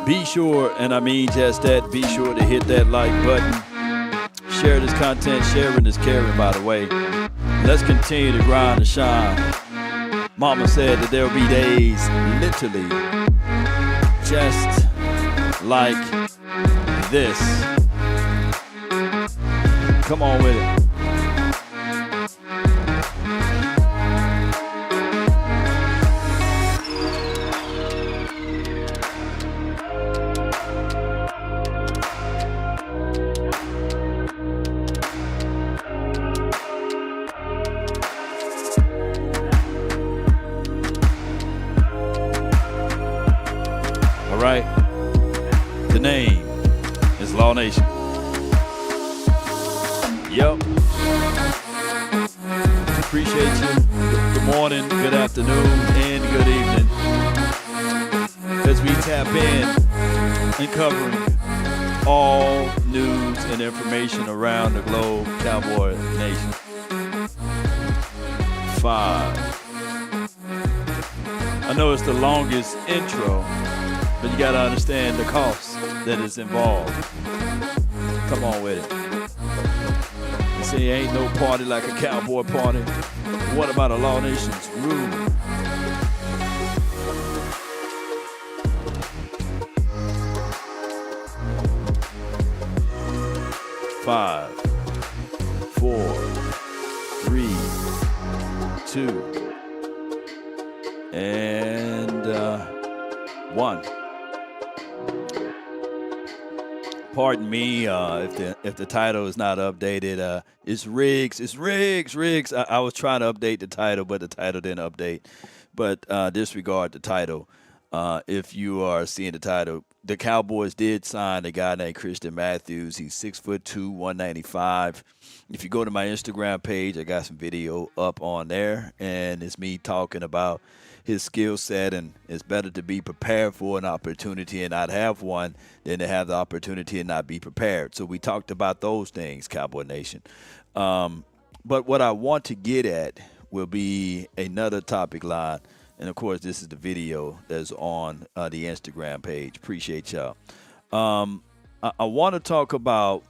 Be sure, and I mean just that, be sure to hit that like button. Share this content. Sharing is caring, by the way. Let's continue to grind and shine. Mama said that there'll be days, literally, just like this. Come on with it. All right. The name is Law Nation. Yep. Appreciate you. Good morning, good afternoon, and good evening. As we tap in and covering all news and information around the globe, Cowboy Nation. 5. I know it's the longest intro, but you got to understand the cost that is involved. Come on with it. You say ain't no party like a cowboy party. What about a Law Nation's rule? Five, 4, 3, 2, and 1. Pardon me if the title is not updated. It's Riggs. It's Riggs. I was trying to update the title, but the title didn't update. But disregard the title. If you are seeing the title, the Cowboys did sign a guy named Christian Matthews. He's 6'2", 195. If you go to my Instagram page, I got some video up on there, and it's me talking about his skill set, and it's better to be prepared for an opportunity and not have one than to have the opportunity and not be prepared. So we talked about those things, Cowboy Nation. But what I want to get at will be another topic line. And, of course, this is the video that's on the Instagram page. Appreciate y'all. I want to talk about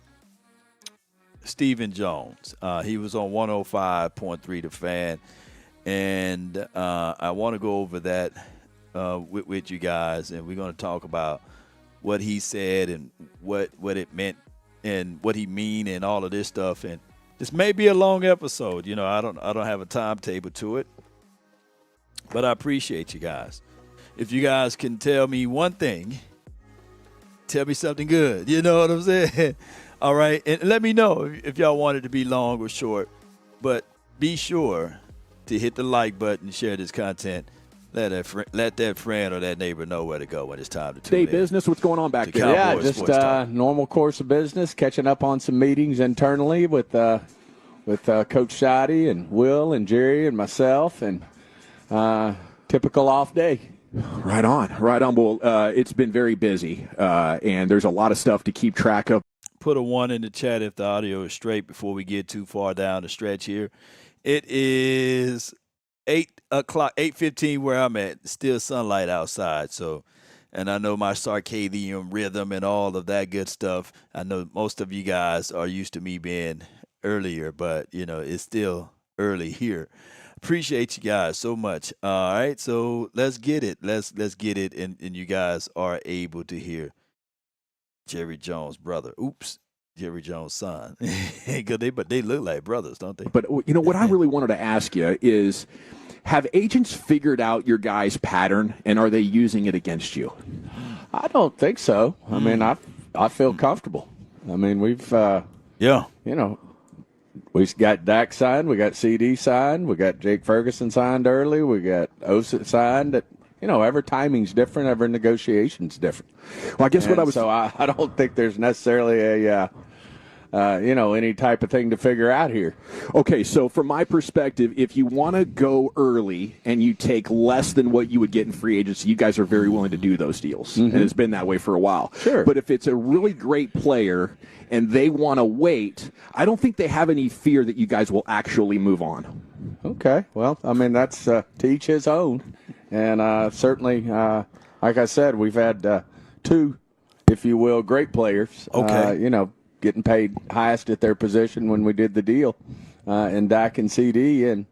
Stephen Jones. He was on 105.3 The Fan. And I want to go over that with you guys. And we're going to talk about what he said and what it meant and what he mean and all of this stuff. And this may be a long episode. You know, I don't have a timetable to it. But I appreciate you guys. If you guys can tell me one thing, tell me something good. You know what I'm saying? All right. And let me know if y'all want it to be long or short. But be sure to hit the like button, share this content. Let that friend or that neighbor know where to go when it's time to tune in. Day business, what's going on back there? Yeah, just normal course of business, catching up on some meetings internally with Coach Shotty and Will and Jerry and myself, and typical off day. Right on. Well, it's been very busy, and there's a lot of stuff to keep track of. Put a 1 in the chat if the audio is straight before we get too far down the stretch here. It is 8:15 where I'm at. Still sunlight outside, so, and I know my circadian rhythm and all of that good stuff. I know most of you guys are used to me being earlier, but you know it's still early here. Appreciate you guys so much. All right, so let's get it. Let's get it, and you guys are able to hear Jerry Jones' brother. Oops. Jerry Jones' son. But they look like brothers, don't they? But, you know, what I really wanted to ask you is, have agents figured out your guys' pattern, and are they using it against you? I don't think so. I mean, I feel comfortable. I mean, we've, you know, we got Dak signed, we got CD signed, we got Jake Ferguson signed early, we got Osa signed. You know, every timing's different, every negotiation's different. Well, I guess So I don't think there's necessarily any type of thing to figure out here. Okay, so from my perspective, if you want to go early and you take less than what you would get in free agency, you guys are very willing to do those deals. Mm-hmm. And it's been that way for a while. Sure. But if it's a really great player and they want to wait, I don't think they have any fear that you guys will actually move on. Okay, well, I mean, that's to each his own. And certainly, like I said, we've had two, if you will, great players. Okay. Getting paid highest at their position when we did the deal, in Dak and CD, and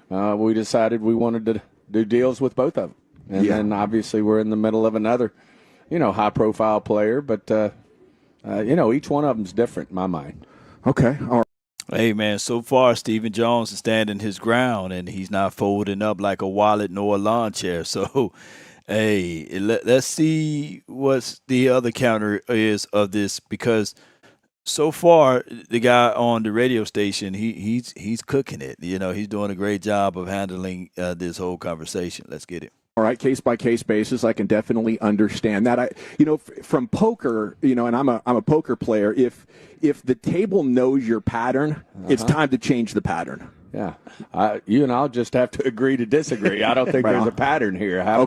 we decided we wanted to do deals with both of them. And then obviously we're in the middle of another, high-profile player, but each one of them's different in my mind. Okay. All right. Hey, man, so far Stephen Jones is standing his ground, and he's not folding up like a wallet nor a lawn chair. So, hey, let's see what the other counter is of this, because so far the guy on the radio station, he's cooking it. He's doing a great job of handling this whole conversation. Let's get it. All right, case by case basis, I can definitely understand that. From poker, and I'm a poker player. If the table knows your pattern, it's time to change the pattern. Yeah, you and I'll just have to agree to disagree. I don't think Right there's on. a pattern here. How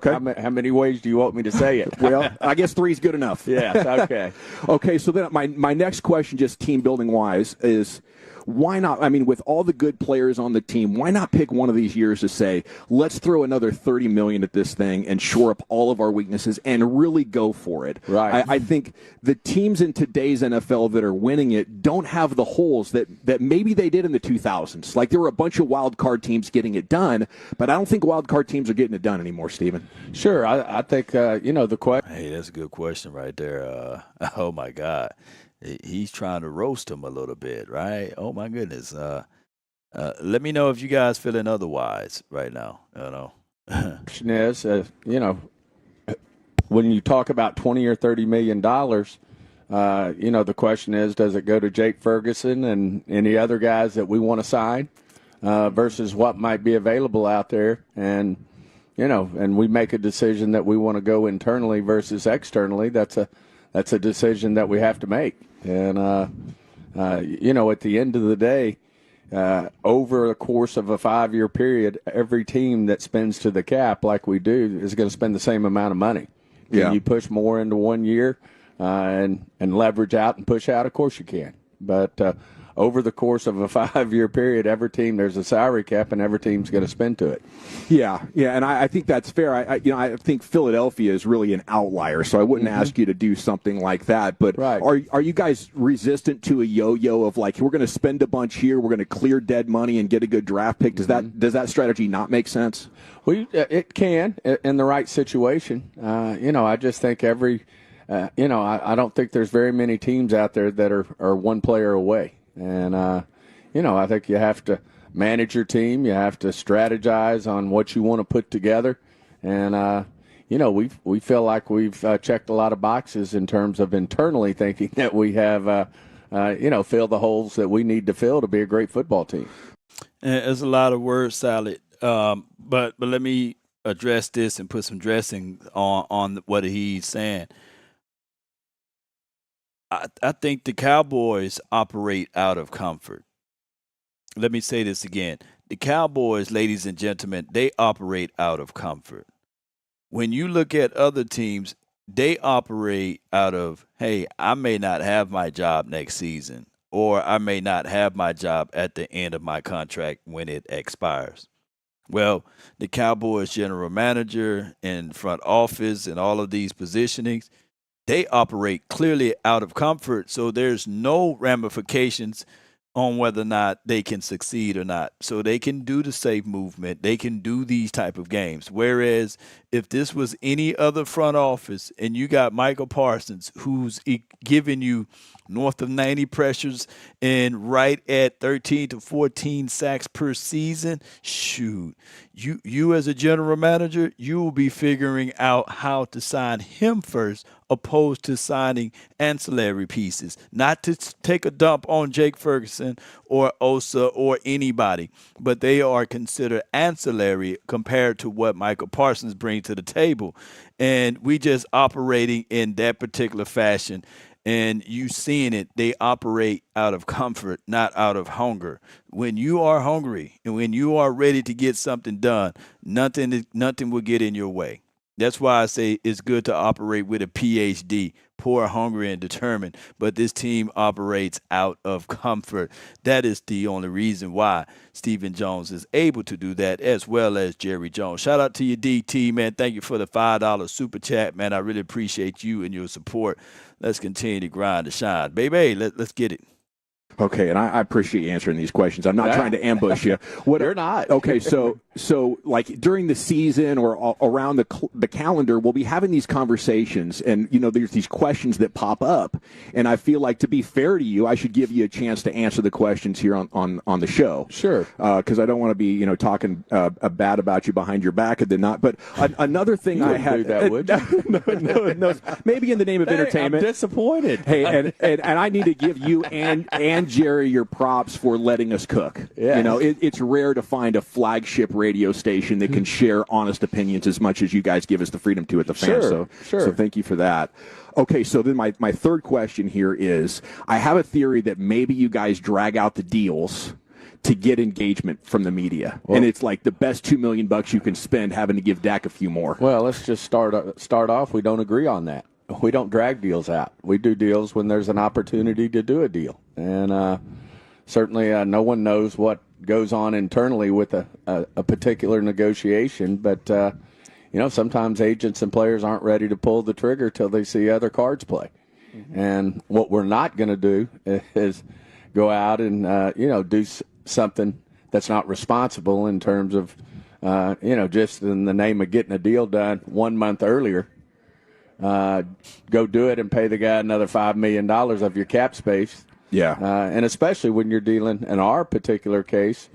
many ways do you want me to say it? Well, I guess 3 is good enough. Yes, okay. Okay, so then my next question, just team building wise, is why not? I mean, with all the good players on the team, why not pick one of these years to say, let's throw another $30 million at this thing and shore up all of our weaknesses and really go for it? Right. I think the teams in today's NFL that are winning it don't have the holes that maybe they did in the 2000s. Like, there were a bunch of wild card teams getting it done, but I don't think wild card teams are getting it done anymore, Stephen. Sure. I think, the question. Hey, that's a good question right there. Oh, my God. He's trying to roast him a little bit, right? Oh, my goodness. Let me know if you guys feeling otherwise right now. Question is, when you talk about $20 or $30 million, the question is, does it go to Jake Ferguson and any other guys that we want to sign versus what might be available out there? And we make a decision that we want to go internally versus externally. That's a decision that we have to make. And, at the end of the day, over the course of a 5-year period, every team that spends to the cap like we do is going to spend the same amount of money. Can you push more into 1 year and leverage out and push out? Of course you can. But over the course of a 5-year period, every team, there's a salary cap, and every team's going to spend to it. Yeah, and I think that's fair. I think Philadelphia is really an outlier, so I wouldn't ask you to do something like that. But are you guys resistant to a yo-yo of like, we're going to spend a bunch here, we're going to clear dead money and get a good draft pick? Does that strategy not make sense? Well, it can in the right situation. I just think I don't think there's very many teams out there that are one player away. And, I think you have to manage your team. You have to strategize on what you want to put together. And, we feel like we've checked a lot of boxes in terms of internally thinking that we have, filled the holes that we need to fill to be a great football team. There's a lot of word salad. But let me address this and put some dressing on what he's saying. I think the Cowboys operate out of comfort. Let me say this again. The Cowboys, ladies and gentlemen, they operate out of comfort. When you look at other teams, they operate out of, hey, I may not have my job next season, or I may not have my job at the end of my contract when it expires. Well, the Cowboys general manager and front office and all of these positionings, they operate clearly out of comfort, so there's no ramifications on whether or not they can succeed or not. So they can do the safe movement. They can do these type of games. Whereas if this was any other front office and you got Michael Parsons, who's giving you north of 90 pressures and right at 13 to 14 sacks per season, shoot, you as a general manager, you will be figuring out how to sign him first, opposed to signing ancillary pieces. Not to take a dump on Jake Ferguson or Osa or anybody, but they are considered ancillary compared to what Michael Parsons brings to the table. And we just operating in that particular fashion. And you seeing it, they operate out of comfort, not out of hunger. When you are hungry and when you are ready to get something done, nothing will get in your way. That's why I say it's good to operate with a PhD, poor, hungry, and determined. But this team operates out of comfort. That is the only reason why Stephen Jones is able to do that, as well as Jerry Jones. Shout out to you, DT, man. Thank you for the $5 super chat, man. I really appreciate you and your support. Let's continue to grind and shine. Baby, let's get it. Okay, and I appreciate you answering these questions. I'm not trying to ambush you. You're not. Okay, so like during the season or around the calendar, we'll be having these conversations, and there's these questions that pop up, and I feel like, to be fair to you, I should give you a chance to answer the questions here on the show. Sure. Because I don't want to be talking bad about you behind your back and then not. But another thing you I had do that, would you? no, maybe in the name of entertainment. I'm disappointed. Hey, and I need to give you and Jerry your props for letting us cook. Yeah. It's rare to find a flagship radio station that can share honest opinions as much as you guys give us the freedom to at the Fan. Sure. So thank you for that. Okay, so then my third question here is, I have a theory that maybe you guys drag out the deals to get engagement from the media, and it's like the best $2 million you can spend having to give Dak a few more. Well, let's just start off. We don't agree on that. We don't drag deals out. We do deals when there's an opportunity to do a deal. And certainly no one knows what goes on internally with a particular negotiation. But, sometimes agents and players aren't ready to pull the trigger till they see other cards play. Mm-hmm. And what we're not going to do is go out and, do something that's not responsible in terms of, just in the name of getting a deal done 1 month earlier. Go do it and pay the guy another $5 million of your cap space. Yeah. And especially when you're dealing, in our particular case,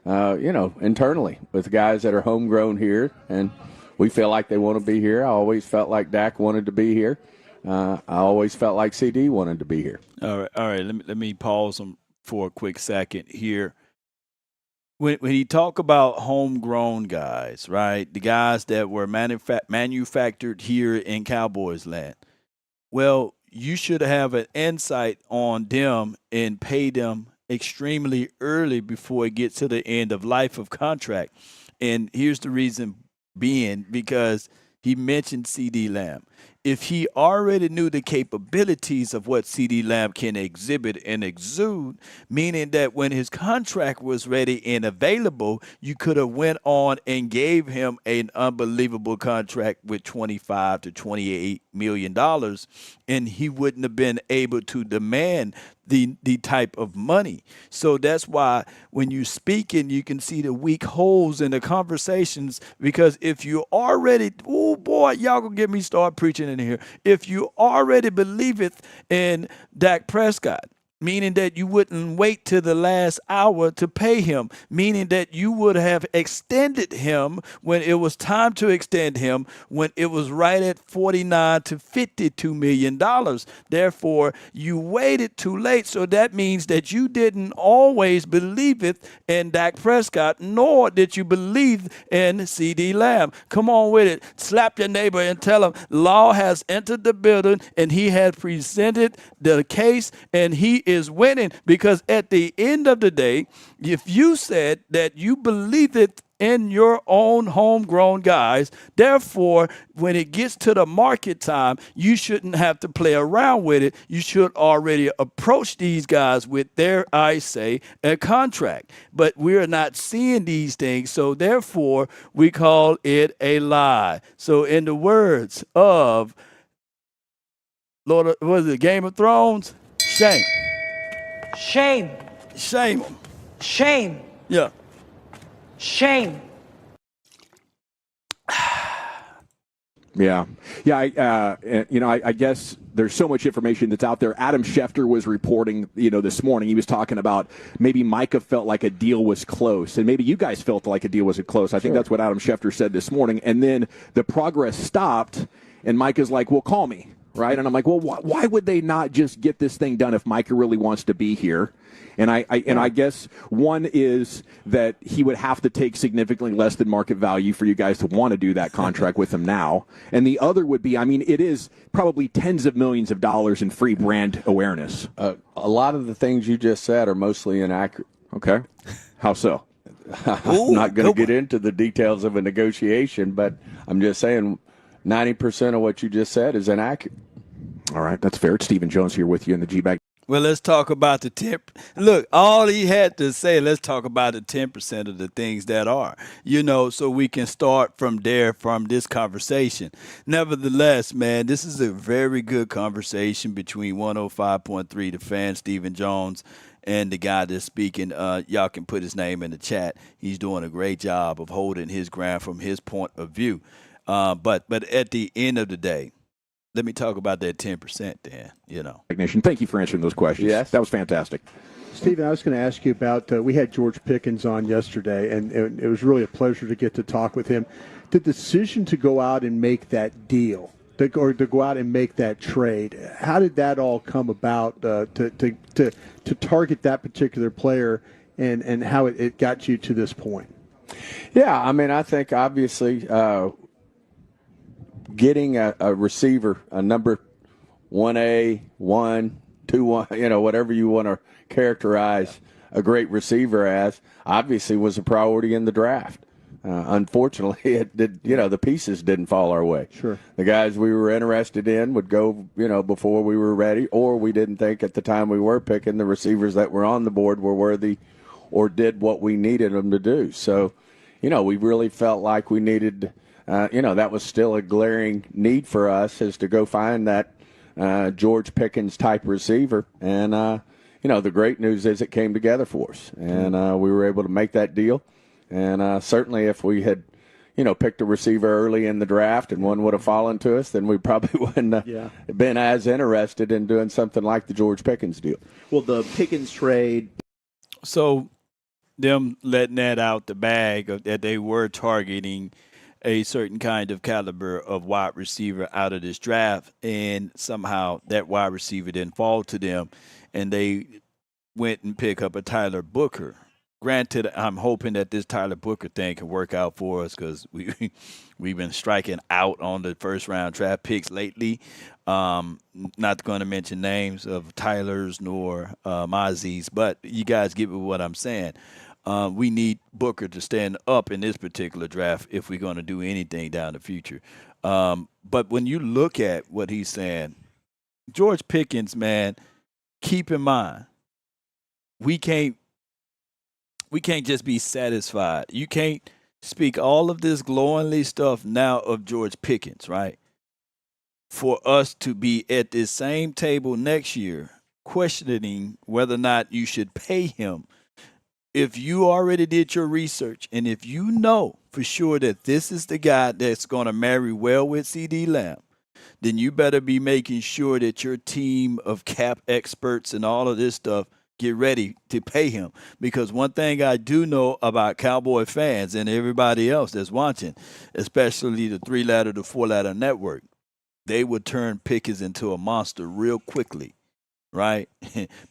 internally with guys that are homegrown here, and we feel like they want to be here. I always felt like Dak wanted to be here. I always felt like CD wanted to be here. All right. Let me pause them for a quick second here. When he talk about homegrown guys, right, the guys that were manufactured here in Cowboys land, well, you should have an insight on them and pay them extremely early before it gets to the end of life of contract. And here's the reason being, because he mentioned CD Lamb. If he already knew the capabilities of what CD Lamb can exhibit and exude, meaning that when his contract was ready and available, you could have went on and gave him an unbelievable contract with $25 to $28 million, and he wouldn't have been able to demand the type of money. So that's why when you speaking, you can see the weak holes in the conversations, because if you already, oh boy, y'all gonna get me start preaching in here. If you already believeth in Dak Prescott, meaning that you wouldn't wait till the last hour to pay him, meaning that you would have extended him when it was time to extend him, when it was right at $49 to $52 million. Therefore, you waited too late. So that means that you didn't always believe it in Dak Prescott, nor did you believe in CD Lamb. Come on with it. Slap your neighbor and tell him law has entered the building and he has presented the case and he is winning, because at the end of the day, if you said that you believe it in your own homegrown guys, therefore, when it gets to the market time, you shouldn't have to play around with it. You should already approach these guys with their, I say, a contract. But we're not seeing these things, so therefore, we call it a lie. So in the words of Lord, what is it, Game of Thrones? Shame. Shame. Shame. Shame. Yeah. Shame. Yeah. I guess there's so much information that's out there. Adam Schefter was reporting, this morning. He was talking about maybe Micah felt like a deal was close, and maybe you guys felt like a deal wasn't close. I think that's what Adam Schefter said this morning. And then the progress stopped, and Micah's like, well, call me. Right? And I'm like, well, why would they not just get this thing done if Micah really wants to be here? And I guess one is that he would have to take significantly less than market value for you guys to want to do that contract with him now. And the other would be, it is probably tens of millions of dollars in free brand awareness. A lot of the things you just said are mostly inaccurate. Okay. How so? I'm not going to get into the details of a negotiation, but I'm just saying 90% of what you just said is inaccurate. All right, that's fair. It's Stephen Jones here with you in the G-Bag. Well, let's talk about the 10. Look, all he had to say, let's talk about the 10% of the things that are, so we can start from there, from this conversation. Nevertheless, man, this is a very good conversation between 105.3, the fan, Stephen Jones, and the guy that's speaking. Y'all can put his name in the chat. He's doing a great job of holding his ground from his point of view. But at the end of the day, let me talk about that 10%, Dan. Nation, thank you for answering those questions. Yes. That was fantastic. Stephen, I was going to ask you about, we had George Pickens on yesterday, and it was really a pleasure to get to talk with him. The decision to go out and make that deal, or to go out and make that trade, how did that all come about to target that particular player, and how it got you to this point? Yeah, I mean, I think obviously getting a receiver, a number 1A, 1, 2, 1, whatever you want to characterize a great receiver as, obviously was a priority in the draft. Unfortunately, it did. The pieces didn't fall our way. Sure. The guys we were interested in would go, before we were ready, or we didn't think at the time we were picking the receivers that were on the board were worthy or did what we needed them to do. So, we really felt like we needed. That was still a glaring need for us, is to go find that George Pickens type receiver. And, the great news is it came together for us. And we were able to make that deal. And certainly if we had, picked a receiver early in the draft and one would have fallen to us, then we probably wouldn't have been as interested in doing something like the George Pickens deal. Well, the Pickens trade. So them letting that out the bag that they were targeting a certain kind of caliber of wide receiver out of this draft, and somehow that wide receiver didn't fall to them, and they went and pick up a Tyler Booker. Granted, I'm hoping that this Tyler Booker thing can work out for us, because we've been striking out on the first-round draft picks lately. Not going to mention names of Tylers nor Mozzie's, but you guys get what I'm saying. We need Booker to stand up in this particular draft if we're going to do anything down the future. But when you look at what he's saying, George Pickens, man, keep in mind, we can't just be satisfied. You can't speak all of this glowingly stuff now of George Pickens, right? For us to be at this same table next year questioning whether or not you should pay him. If you already did your research, and if you know for sure that this is the guy that's going to marry well with CD Lamb, then you better be making sure that your team of cap experts and all of this stuff get ready to pay him. Because one thing I do know about Cowboy fans and everybody else that's watching, especially the 3-ladder to 4-ladder network, they would turn Pickens into a monster real quickly. Right,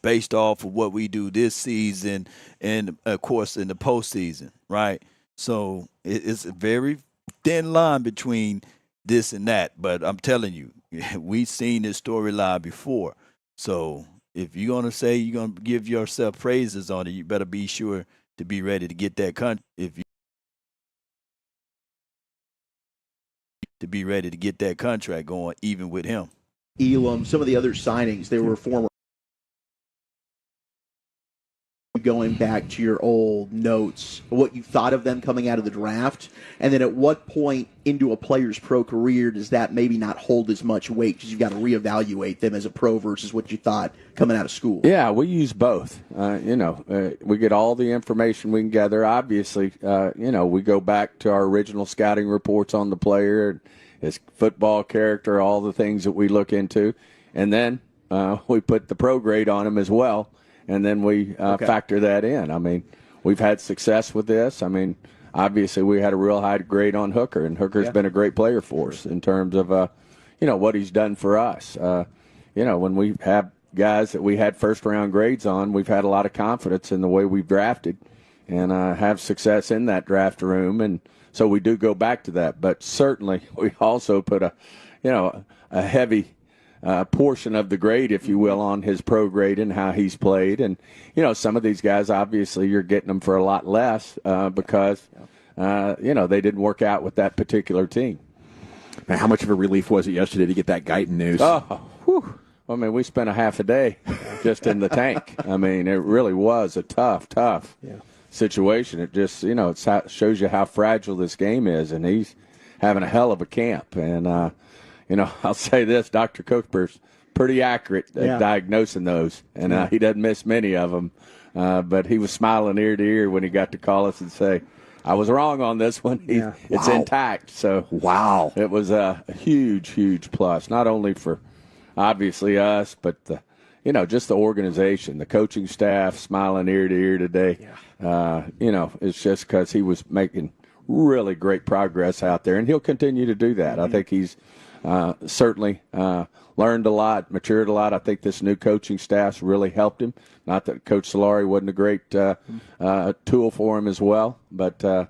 based off of what we do this season and, of course, in the postseason, right? So it's a very thin line between this and that. But I'm telling you, we've seen this storyline before. So if you're going to say you're going to give yourself praises on it, you better be sure to be ready to get that contract going, even with him. Elam, some of the other signings, they were former. Going back to your old notes, what you thought of them coming out of the draft, and then at what point into a player's pro career does that maybe not hold as much weight because you've got to reevaluate them as a pro versus what you thought coming out of school? Yeah, we use both. We get all the information we can gather. Obviously, we go back to our original scouting reports on the player, his football character, all the things that we look into, and then we put the pro grade on him as well. And then we factor that in. I mean, we've had success with this. I mean, obviously we had a real high grade on Hooker, and Hooker's been a great player for us in terms of, what he's done for us. When we have guys that we had first-round grades on, we've had a lot of confidence in the way we've drafted and have success in that draft room. And so we do go back to that. But certainly we also put a heavy portion of the grade, if you will, on his pro grade and how he's played. And, some of these guys, obviously, you're getting them for a lot less because, they didn't work out with that particular team. And how much of a relief was it yesterday to get that Guyton news? Oh, whew. I mean, we spent a half a day just in the tank. I mean, it really was a tough situation. It just, it shows you how fragile this game is, and he's having a hell of a camp. And, I'll say this, Dr. Cooper's pretty accurate at diagnosing those, and he doesn't miss many of them. But he was smiling ear to ear when he got to call us and say, I was wrong on this one. It's intact. So, it was a huge, huge plus, not only for obviously us, but just the organization, the coaching staff smiling ear to ear today. It's just because he was making really great progress out there, and he'll continue to do that. I think he's certainly learned a lot, matured a lot. I think this new coaching staff's really helped him. Not that Coach Solari wasn't a great tool for him as well, but I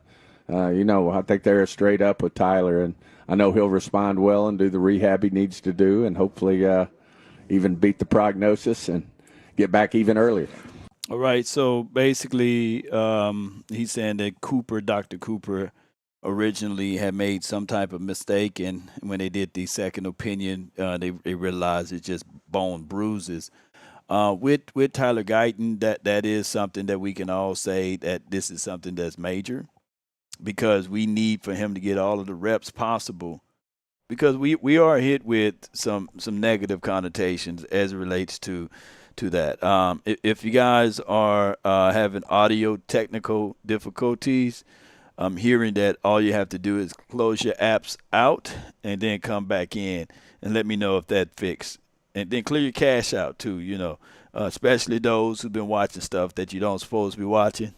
think they're straight up with Tyler, and I know he'll respond well and do the rehab he needs to do, and hopefully even beat the prognosis and get back even earlier. All right, so basically he's saying that Dr. Cooper, originally had made some type of mistake, and when they did the second opinion, they realized it's just bone bruises. With Tyler Guyton, that is something that we can all say that this is something that's major, because we need for him to get all of the reps possible, because we are hit with some negative connotations as it relates to that. If you guys are having audio technical difficulties, I'm hearing that all you have to do is close your apps out and then come back in and let me know if that fixed. And then clear your cache out too, especially those who've been watching stuff that you don't supposed to be watching.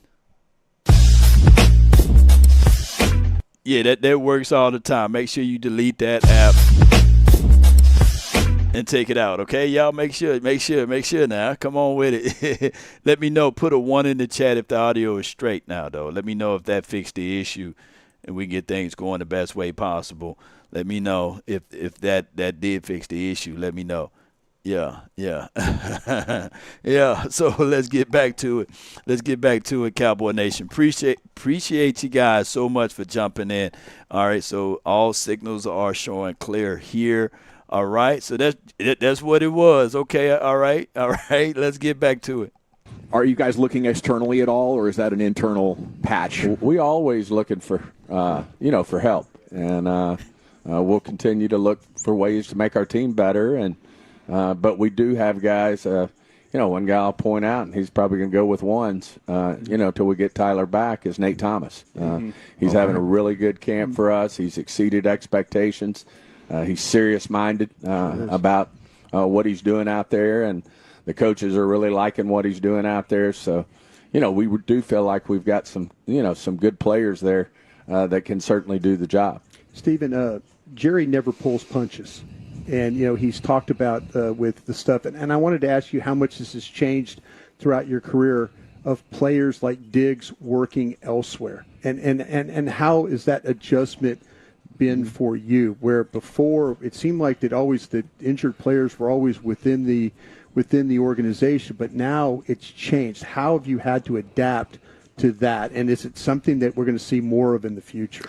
Yeah, that works all the time. Make sure you delete that app and take it out, okay? Y'all make sure now. Come on with it. Let me know. Put a 1 in the chat if the audio is straight now, though. Let me know if that fixed the issue and we get things going the best way possible. Let me know if that did fix the issue. Let me know. Yeah. Yeah, so let's get back to it, Cowboy Nation. Appreciate you guys so much for jumping in. All right, so all signals are showing clear here. All right, so that's what it was. Okay, all right. Let's get back to it. Are you guys looking externally at all, or is that an internal patch? We always looking for for help, and we'll continue to look for ways to make our team better. And but we do have guys. One guy I'll point out, and he's probably going to go with ones. Till we get Tyler back, is Nate Thomas. He's having a really good camp for us. He's exceeded expectations. He's serious-minded about what he's doing out there, and the coaches are really liking what he's doing out there. So, we do feel like we've got some good players there that can certainly do the job. Stephen, Jerry never pulls punches, and he's talked about with the stuff. And I wanted to ask you how much this has changed throughout your career of players like Diggs working elsewhere, and how is that adjustment been for you, where before it seemed like the injured players were always within the organization, but now it's changed. How have you had to adapt to that, and is it something that we're going to see more of in the future?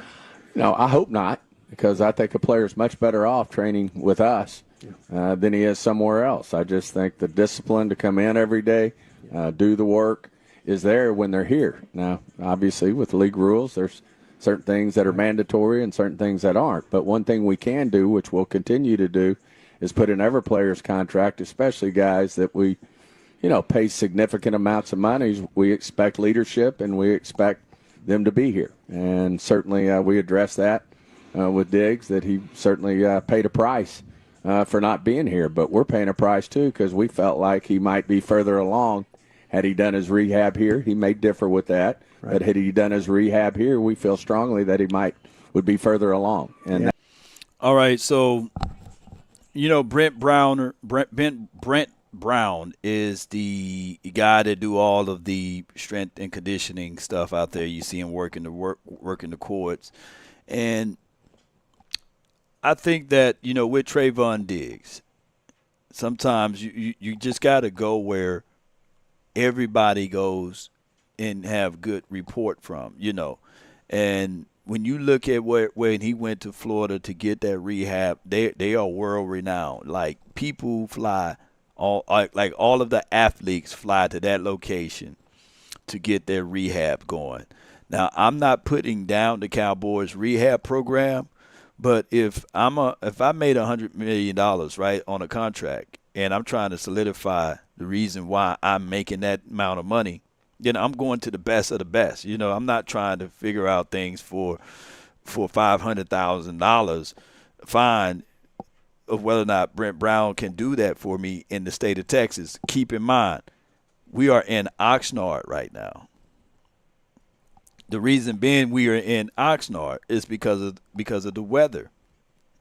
No, I hope not, because I think a player's much better off training with us than he is somewhere else. I just think the discipline to come in every day, do the work, is there when they're here. Now, obviously, with league rules, there's certain things that are mandatory and certain things that aren't. But one thing we can do, which we'll continue to do, is put in every player's contract, especially guys that we, pay significant amounts of money. We expect leadership, and we expect them to be here. And certainly we address that with Diggs, that he certainly paid a price for not being here. But we're paying a price, too, because we felt like he might be further along had he done his rehab here. He may differ with that. Right. But had he done his rehab here, we feel strongly that he would be further along. And all right, so Brent Brown is the guy that do all of the strength and conditioning stuff out there. You see him working the courts, and I think that with Trayvon Diggs, sometimes you just got to go where everybody goes and have good report from, and when you look at when he went to Florida to get that rehab, they are world renowned. Like people fly, all of the athletes fly to that location to get their rehab going. Now, I'm not putting down the Cowboys rehab program, but if I made $100 million, right, on a contract, and I'm trying to solidify the reason why I'm making that amount of money, then I'm going to the best of the best. You know, I'm not trying to figure out things for $500,000 fine of whether or not Brent Brown can do that for me in the state of Texas. Keep in mind, we are in Oxnard right now. The reason being we are in Oxnard is because of the weather.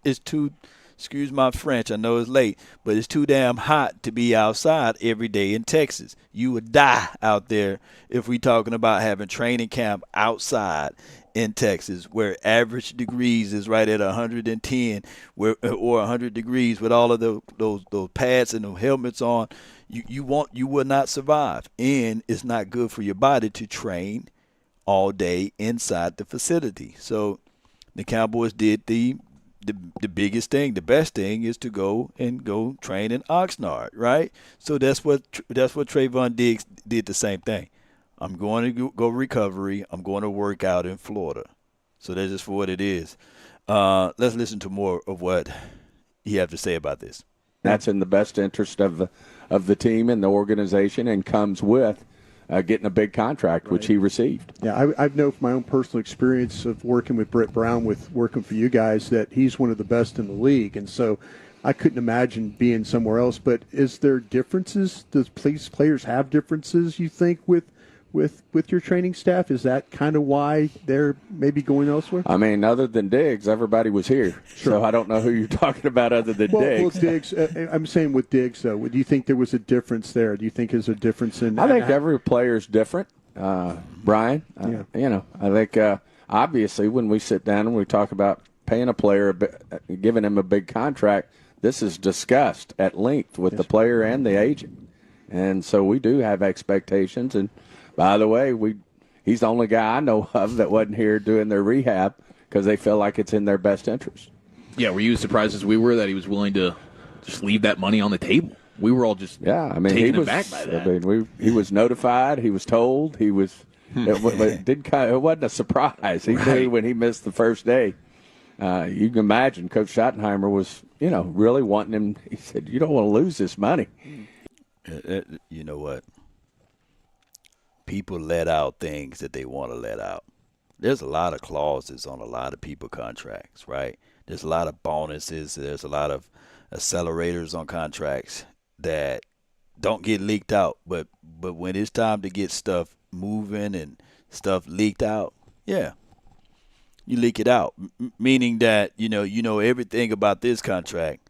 It's too, excuse my French, I know it's late, but it's too damn hot to be outside every day in Texas. You would die out there if we talking about having training camp outside in Texas, where average degrees is right at 110 or 100 degrees with all of those pads and those helmets on. You will not survive, and it's not good for your body to train all day inside the facility. So the Cowboys did the biggest thing, the best thing is to go train in Oxnard, right? So that's what Trayvon Diggs did, the same thing. I'm going to go recovery. I'm going to work out in Florida. So that's just for what it is. Let's listen to more of what he has to say about this. That's in the best interest of the team and the organization, and comes with getting a big contract, right, which he received. Yeah, I know from my own personal experience of working with Brett Brown, with working for you guys, that he's one of the best in the league. And so I couldn't imagine being somewhere else. But is there differences? Does players have differences, you think, with your training staff? Is that kind of why they're maybe going elsewhere? I mean, other than Diggs, everybody was here. Sure. So I don't know who you're talking about other than Diggs. Well, Diggs, I'm saying with Diggs, though, do you think there was a difference there? Do you think there's a difference in? I think every player is different, Brian. Yeah. I think obviously when we sit down and we talk about paying a player, giving him a big contract, this is discussed at length with the player and the agent. And so we do have expectations. And by the way, he's the only guy I know of that wasn't here doing their rehab because they feel like it's in their best interest. Yeah, were you as surprised as we were that he was willing to just leave that money on the table? We were all just taken aback by that. I mean, he was notified. He was told. He was. It wasn't a surprise. He knew when he missed the first day. You can imagine Coach Schottenheimer was, really wanting him. He said, "You don't want to lose this money." You know what? People let out things that they want to let out. There's a lot of clauses on a lot of people contracts, right? There's a lot of bonuses. There's a lot of accelerators on contracts that don't get leaked out. But when it's time to get stuff moving and stuff leaked out, yeah, you leak it out. Meaning that, you know everything about this contract.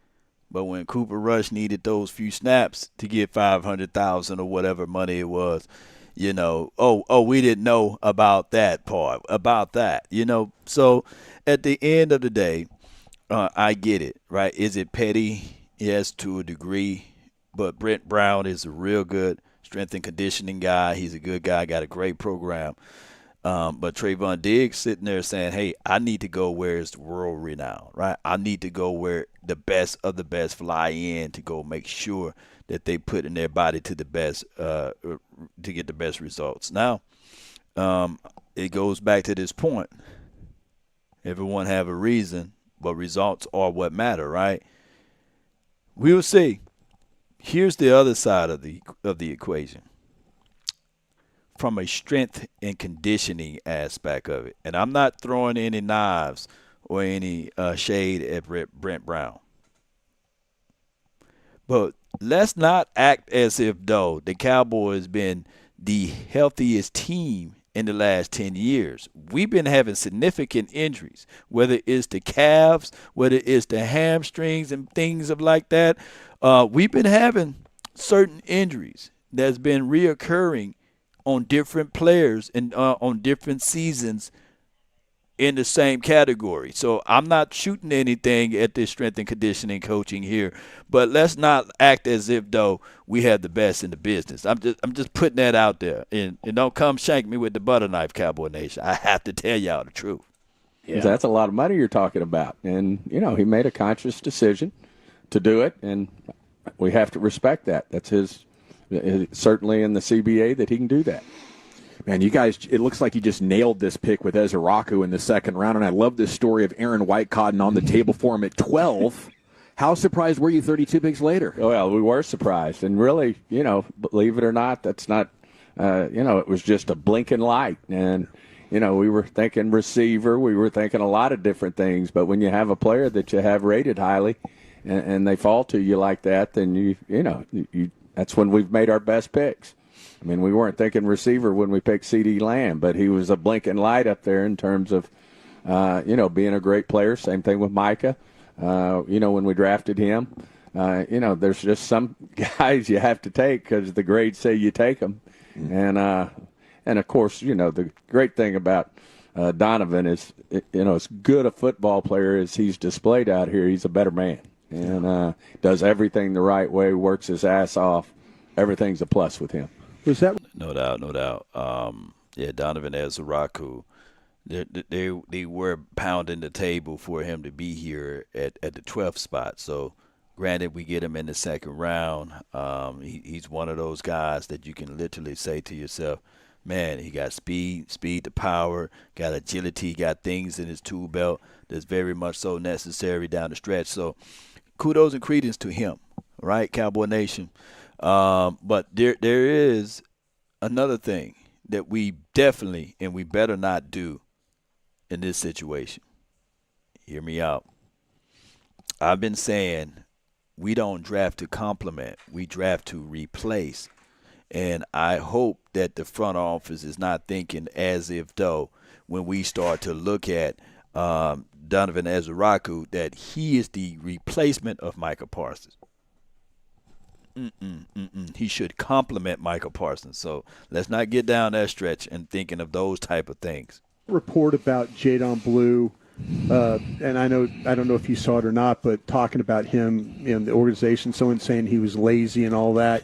But when Cooper Rush needed those few snaps to get $500,000 or whatever money it was, we didn't know about that part, about that, So at the end of the day, I get it, right? Is it petty? Yes, to a degree. But Brent Brown is a real good strength and conditioning guy. He's a good guy, got a great program. But Trayvon Diggs sitting there saying, hey, I need to go where it's world renowned, right? I need to go where the best of the best fly in to go make sure that they put in their body to the best to get the best results. Now, it goes back to this point. Everyone have a reason, but results are what matter, right? We'll see. Here's the other side of the equation. From a strength and conditioning aspect of it. And I'm not throwing any knives or any shade at Brent Brown. But let's not act as if, though, the Cowboys been the healthiest team in the last 10 years. We've been having significant injuries, whether it's the calves, whether it's the hamstrings and things of like that. We've been having certain injuries that's been reoccurring on different players and on different seasons in the same category. So I'm not shooting anything at this strength and conditioning coaching here, but let's not act as if, though, we have the best in the business. I'm just putting that out there. And don't come shank me with the butter knife, Cowboy Nation. I have to tell y'all the truth. Yeah. That's a lot of money you're talking about. And, he made a conscious decision to do it, and we have to respect that. That's his certainly in the CBA that he can do that. Man, you guys, it looks like you just nailed this pick with Ezeraku in the second round, and I love this story of Aaron Whitecotton on the table for him at 12. How surprised were you 32 picks later? Well, we were surprised, and really, believe it or not, that's not, it was just a blinking light, and we were thinking receiver, we were thinking a lot of different things, but when you have a player that you have rated highly, and they fall to you like that, then you that's when we've made our best picks. I mean, we weren't thinking receiver when we picked C.D. Lamb, but he was a blinking light up there in terms of, being a great player. Same thing with Micah. When we drafted him, there's just some guys you have to take because the grades say you take them. And of course, the great thing about Donovan is, as good a football player as he's displayed out here, he's a better man. And does everything the right way, works his ass off. Everything's a plus with him. Was that no doubt? Donovan Ezeraku, they were pounding the table for him to be here at the 12th spot. So, granted, we get him in the second round. He's one of those guys that you can literally say to yourself, man, he got speed to power, got agility, got things in his tool belt that's very much so necessary down the stretch. So, kudos and credence to him, right, Cowboy Nation? But there is another thing that we definitely and we better not do in this situation. Hear me out. I've been saying we don't draft to complement. We draft to replace. And I hope that the front office is not thinking as if though when we start to look at Donovan Ezeraku that he is the replacement of Micah Parsons. He should complement Micah Parsons. So let's not get down that stretch and thinking of those type of things. Report about Jadon Blue, and I don't know if you saw it or not, but talking about him in the organization, someone saying he was lazy and all that.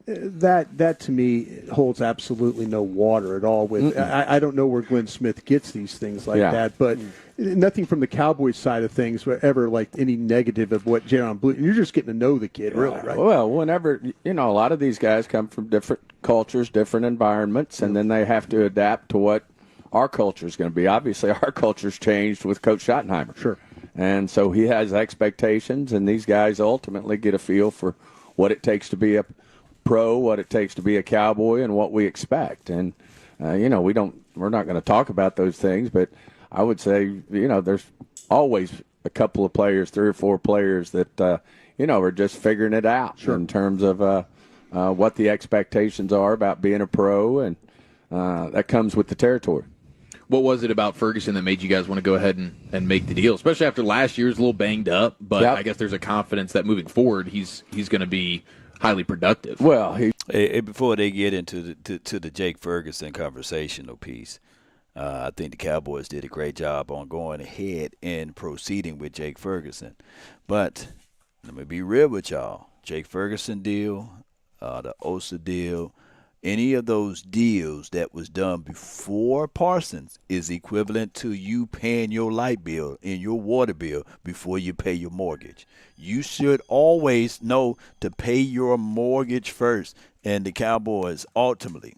That to me holds absolutely no water at all. With I don't know where Glenn Smith gets these things like that, but nothing from the Cowboys side of things ever like any negative of what Jadon Blue. You're just getting to know the kid, really, right? Well, whenever a lot of these guys come from different cultures, different environments, and then they have to adapt to what our culture is going to be. Obviously, our culture's changed with Coach Schottenheimer. Sure, and so he has expectations, and these guys ultimately get a feel for what it takes to be a pro, what it takes to be a Cowboy, and what we expect. And we're not going to talk about those things, but I would say there's always a couple of players, 3 or 4 players that are just figuring it out in terms of what the expectations are about being a pro, and that comes with the territory. What was it about Ferguson that made you guys want to go ahead and make the deal, especially after last year's a little banged up? But I guess there's a confidence that moving forward he's going to be highly productive. Well, before they get into the Jake Ferguson conversational piece, I think the Cowboys did a great job on going ahead and proceeding with Jake Ferguson. But let me be real with y'all. Jake Ferguson deal, the Osa deal, any of those deals that was done before Parsons is equivalent to you paying your light bill and your water bill before you pay your mortgage. You should always know to pay your mortgage first. And the Cowboys ultimately,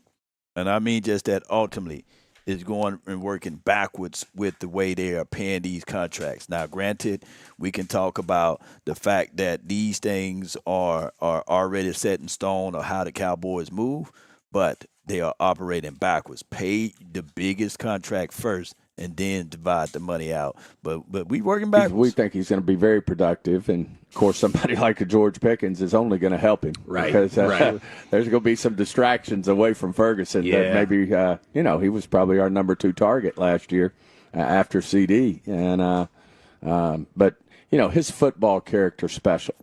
and I mean just that ultimately, is going and working backwards with the way they are paying these contracts. Now, granted, we can talk about the fact that these things are already set in stone or how the Cowboys move, but they are operating backwards. Pay the biggest contract first and then divide the money out. But we working backwards. We think he's going to be very productive, and of course, somebody like a George Pickens is only going to help him, right? Because there's going to be some distractions away from Ferguson. Yeah. That maybe he was probably our number 2 target last year after CD, and but his football character's special.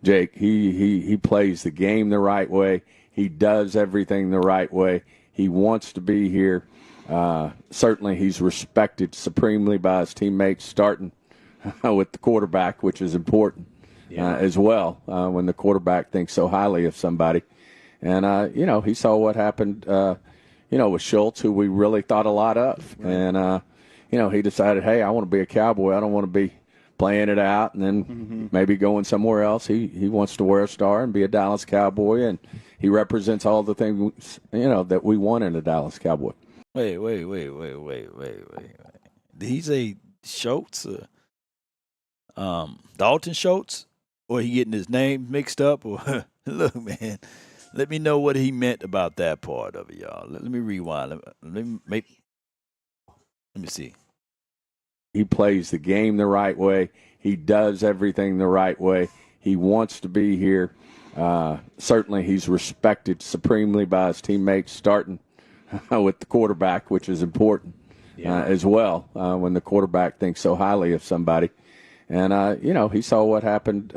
Jake, he plays the game the right way. He does everything the right way. He wants to be here. Certainly, he's respected supremely by his teammates, starting with the quarterback, which is important as well when the quarterback thinks so highly of somebody. And, he saw what happened, with Schultz, who we really thought a lot of. And, he decided, hey, I want to be a Cowboy. I don't want to be playing it out and then maybe going somewhere else. He wants to wear a star and be a Dallas Cowboy, and he represents all the things, that we want in a Dallas Cowboy. Wait. Did he say Schultz? Dalton Schultz? Or he getting his name mixed up? Or look, man, let me know what he meant about that part of it, y'all. Let me rewind. Let me see. He plays the game the right way. He does everything the right way. He wants to be here. Certainly, he's respected supremely by his teammates, starting with the quarterback, which is important as well when the quarterback thinks so highly of somebody. And, he saw what happened,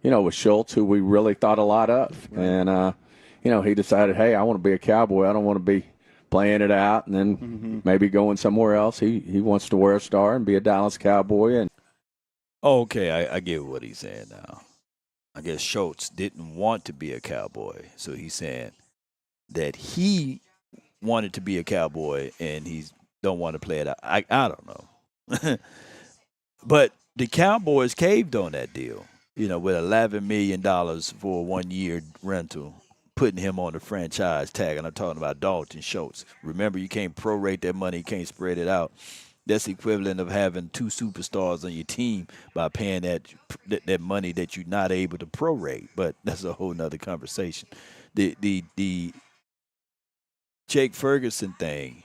with Schultz, who we really thought a lot of. Right. And, he decided, hey, I want to be a Cowboy. I don't want to be playing it out and then maybe going somewhere else. He wants to wear a star and be a Dallas Cowboy. And okay, I get what he's saying now. I guess Schultz didn't want to be a Cowboy, so he's saying that he wanted to be a Cowboy and he don't want to play it out. I don't know. But the Cowboys caved on that deal, with $11 million for a 1-year rental, putting him on the franchise tag. And I'm talking about Dalton Schultz. Remember, you can't prorate that money, you can't spread it out. That's the equivalent of having 2 superstars on your team by paying that money that you're not able to prorate. But that's a whole nother conversation. The Jake Ferguson thing,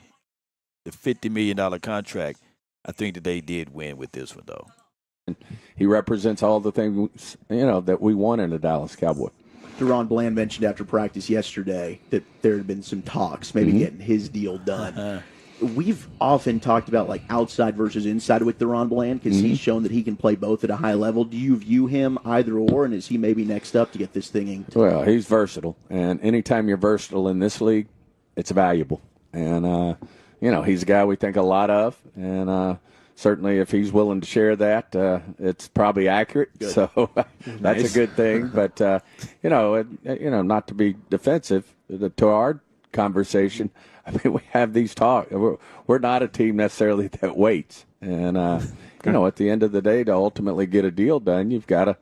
the $50 million contract, I think that they did win with this one, though. He represents all the things, that we want in a Dallas Cowboy. Deron Bland mentioned after practice yesterday that there had been some talks, maybe getting his deal done. We've often talked about like outside versus inside with Deron Bland because he's shown that he can play both at a high level. Do you view him either or, and is he maybe next up to get this thing inked? Well, he's versatile, and anytime you're versatile in this league, it's valuable. And, he's a guy we think a lot of, and certainly if he's willing to share that, it's probably accurate. Good. So that's a good thing. But, not to be defensive to our conversation, I mean, we have these talks. We're not a team necessarily that waits. And, at the end of the day, to ultimately get a deal done, you've got to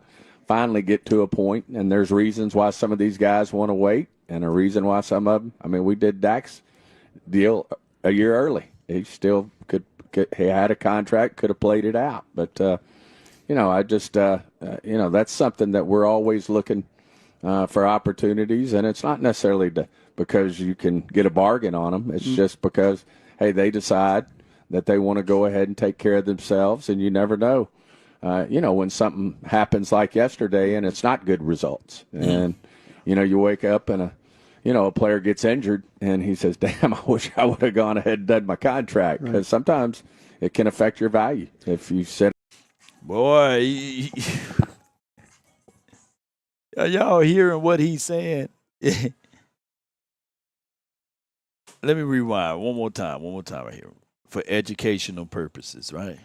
finally get to a point. And there's reasons why some of these guys want to wait and a reason why some of them. I mean, we did Dak's deal a year early. He still he had a contract, could have played it out. But, I just, that's something that we're always looking for opportunities. And it's not necessarily because you can get a bargain on them. It's just because, hey, they decide that they want to go ahead and take care of themselves. And you never know, when something happens like yesterday and it's not good results. And, you wake up and a player gets injured and he says, damn, I wish I would have gone ahead and done my contract. Because sometimes it can affect your value if you said, boy, are y'all hearing what he's saying? Let me rewind one more time right here. For educational purposes, right?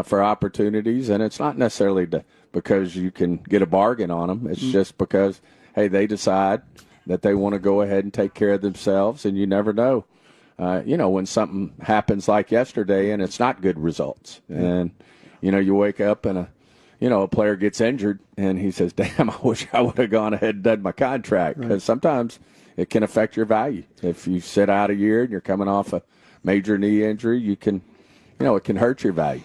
For opportunities, and it's not necessarily because you can get a bargain on them. It's just because, hey, they decide that they want to go ahead and take care of themselves, and you never know, when something happens like yesterday and it's not good results. And, you wake up and a player gets injured and he says, damn, I wish I would have gone ahead and done my contract. Because sometimes it can affect your value. If you sit out a year and you're coming off a major knee injury, you can, it can hurt your value.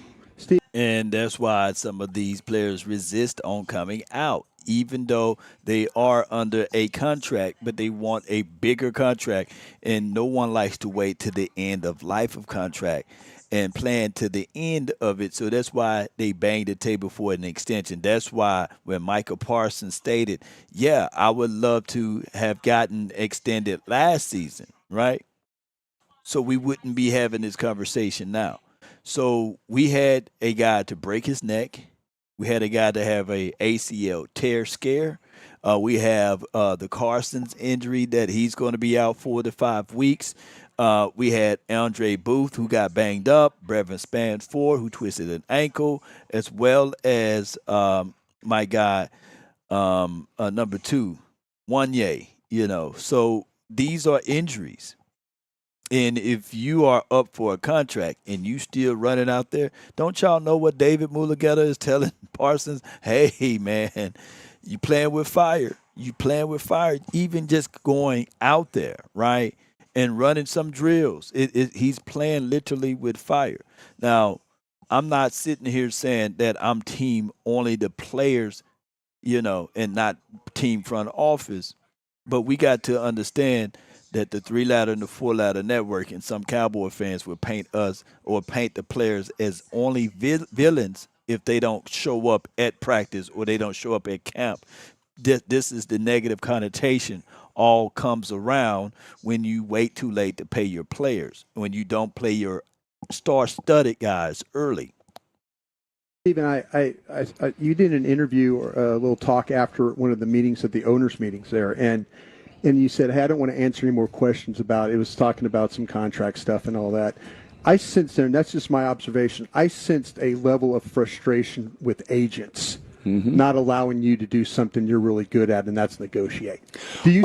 And that's why some of these players resist on coming out, even though they are under a contract, but they want a bigger contract. And no one likes to wait to the end of life of contract and plan to the end of it. So that's why they banged the table for an extension. That's why when Michael Parsons stated, yeah, I would love to have gotten extended last season, right? So we wouldn't be having this conversation now. So we had a guy to break his neck. We had a guy to have a ACL tear scare. We have the Carson's injury that he's going to be out 4 to 5 weeks. We had Andre Booth, who got banged up, Brevin Spanford, who twisted an ankle, as well as my guy, number 2, Wanye, So these are injuries. And if you are up for a contract and you still running out there, don't y'all know what David Mulugeta is telling Parsons? Hey, man, you playing with fire. You playing with fire. Even just going out there, right, and running some drills. He's playing literally with fire. Now, I'm not sitting here saying that I'm team only the players, and not team front office. But we got to understand that the 3-ladder and the 4-ladder network, and some Cowboy fans will paint us or paint the players as only villains if they don't show up at practice or they don't show up at camp. This is the negative connotation all comes around when you wait too late to pay your players, when you don't play your star-studded guys early. Stephen, you did an interview or a little talk after one of the meetings at the owners' meetings there, and you said, hey, I don't want to answer any more questions about it. It was talking about some contract stuff and all that. I sensed there, and that's just my observation, I sensed a level of frustration with agents not allowing you to do something you're really good at, and that's negotiate. Do you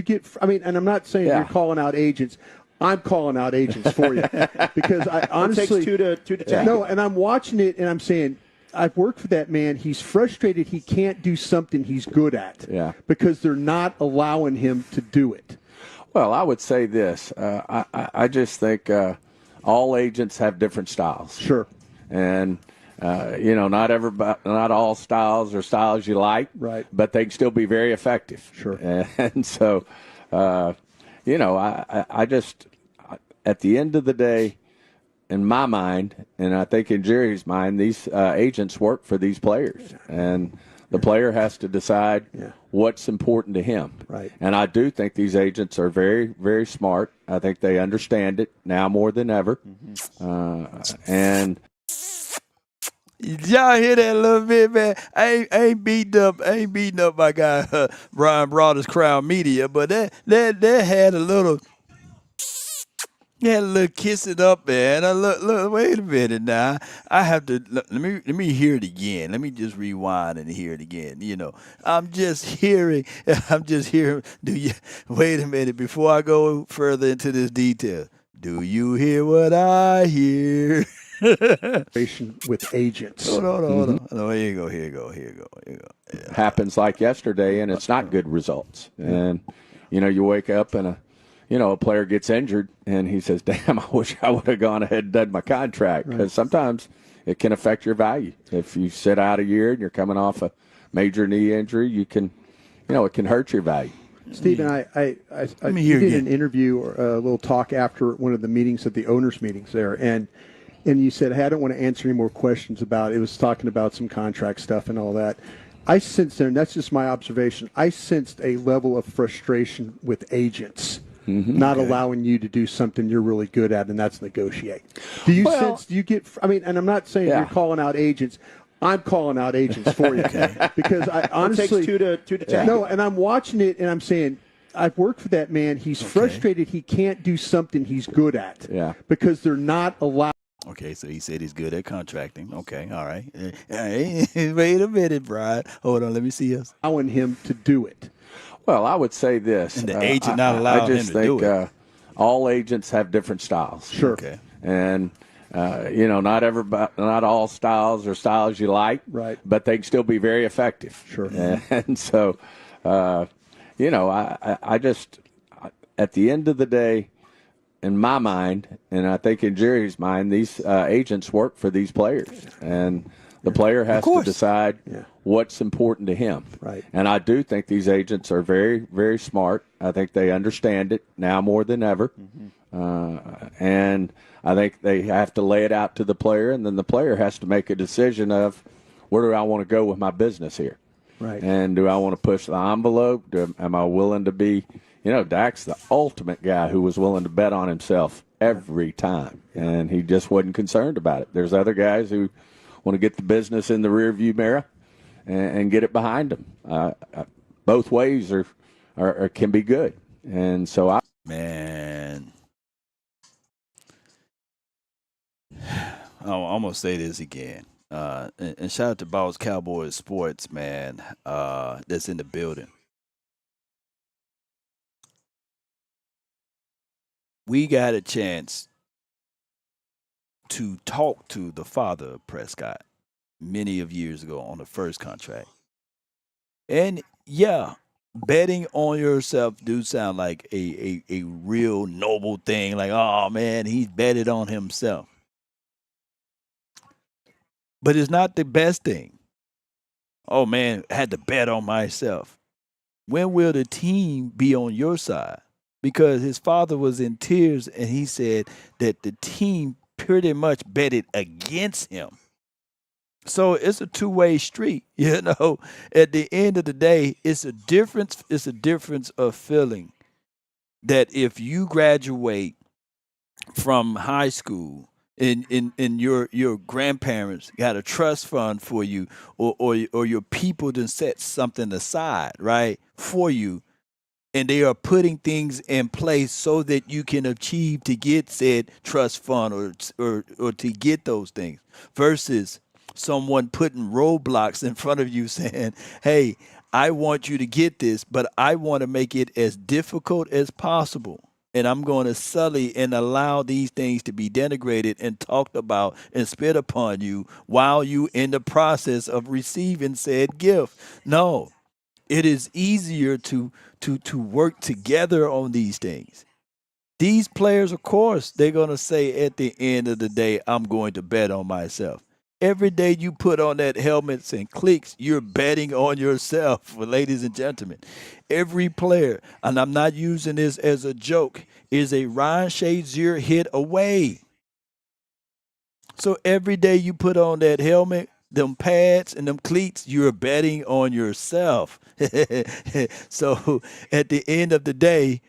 get, and I'm not saying you're calling out agents. I'm calling out agents for you because I honestly it takes two to tango. No, and I'm watching it and I'm saying, I've worked for that man. He's frustrated he can't do something he's good at because they're not allowing him to do it. Well, I would say this. I just think all agents have different styles. Sure. And, not all styles are styles you like. Right. But they can still be very effective. Sure. And so, I just, at the end of the day, in my mind, and I think in Jerry's mind, these agents work for these players. And the player has to decide what's important to him. Right. And I do think these agents are very, very smart. I think they understand it now more than ever. And y'all hear that a little bit, man? I ain't beating up my guy Ryan Broader's Crown Media, but that had a little. Yeah, look, kiss it up, man. Look, wait a minute now. I have to let me hear it again. Let me just rewind and hear it again. I'm just hearing. Do you wait a minute before I go further into this detail? Do you hear what I hear? With agents. Hold on. No, here you go. Yeah. Happens like yesterday, and it's not good results. And you wake up and a player gets injured, and he says, damn, I wish I would have gone ahead and done my contract. Because sometimes it can affect your value. If you sit out a year and you're coming off a major knee injury, it can hurt your value. Stephen, you did an interview or a little talk after one of the meetings at the owners' meetings there, and you said, hey, I don't want to answer any more questions about it. It was talking about some contract stuff and all that. I sensed there, and that's just my observation, I sensed a level of frustration with agents not allowing you to do something you're really good at, and that's negotiate. Do you get, and I'm not saying you're calling out agents. I'm calling out agents for you because I honestly. It takes two to tango. No, and I'm watching it and I'm saying, I've worked for that man. He's frustrated he can't do something he's good at because they're not allowed. Okay, so he said he's good at contracting. Okay, all right. Wait a minute, Brian. Hold on, let me see us. Allowing him to do it. Well, I would say this. And the agent not allowing him to do it. I just think all agents have different styles. Sure. Okay. And, not all styles are styles you like. Right. But they can still be very effective. Sure. And so, I just, at the end of the day, in my mind, and I think in Jerry's mind, these agents work for these players. And the player has to decide what's important to him. Right. And I do think these agents are very, very smart. I think they understand it now more than ever. And I think they have to lay it out to the player, and then the player has to make a decision of where do I want to go with my business here. Right. And do I want to push the envelope? Am I willing to be, Dak's the ultimate guy who was willing to bet on himself every time. And he just wasn't concerned about it. There's other guys who want to get the business in the rearview mirror and get it behind them. Both ways are can be good. And so Man. I'm going to say this again. And shout out to Boss Cowboys Sports, man, that's in the building. we got a chance to talk to the father of Prescott many of years ago on the first contract. And yeah, betting on yourself do sound like a real noble thing. Like, oh man, he's betted on himself. But it's not the best thing. Oh man, I had to bet on myself. When will the team be on your side? Because his father was in tears and he said that the team pretty much betted against him. So it's a two-way street, you know. At the end of the day, it's a difference of feeling that if you graduate from high school and your grandparents got a trust fund for you or your people then set something aside, right, for you, and they are putting things in place so that you can achieve to get said trust fund or to get those things versus someone putting roadblocks in front of you saying, hey, I want you to get this, but I want to make it as difficult as possible. And I'm going to sully and allow these things to be denigrated and talked about and spit upon you while you in the process of receiving said gift. No, it is easier to work together on these things. These players, of course, they're going to say at the end of the day, I'm going to bet on myself. Every day you put on that helmets and cleats, you're betting on yourself, ladies and gentlemen. Every player, and I'm not using this as a joke, is a Ryan Shazier hit away. So every day you put on that helmet, them pads and them cleats, you're betting on yourself. So at the end of the day,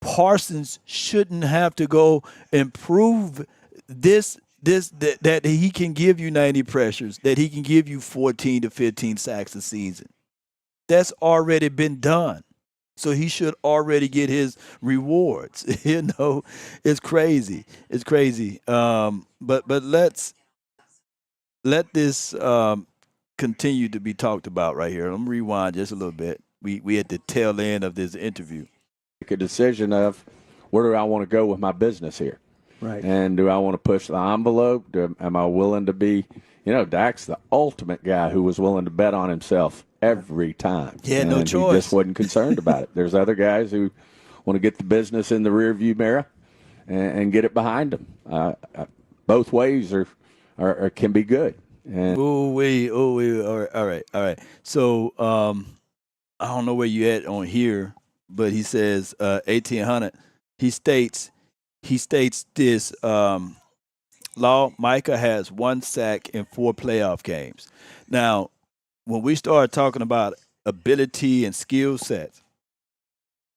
Parsons shouldn't have to go and prove that he can give you 90 pressures, that he can give you 14 to 15 sacks a season. That's already been done. So he should already get his rewards. You know, it's crazy. It's crazy. But let this continue to be talked about right here. Let me rewind just a little bit. We at the tail end of this interview. Make a decision of where do I want to go with my business here. Right. And do I want to push the envelope? Am I willing to be, Dak's the ultimate guy who was willing to bet on himself every time. Yeah, no choice. He just wasn't concerned about it. There's other guys who want to get the business in the rearview mirror and get it behind them. Both ways are can be good. And All right. So I don't know where you at on here, but he says 1800. He states this. Law, Micah has 1 sack in 4 playoff games. Now, when we start talking about ability and skill sets,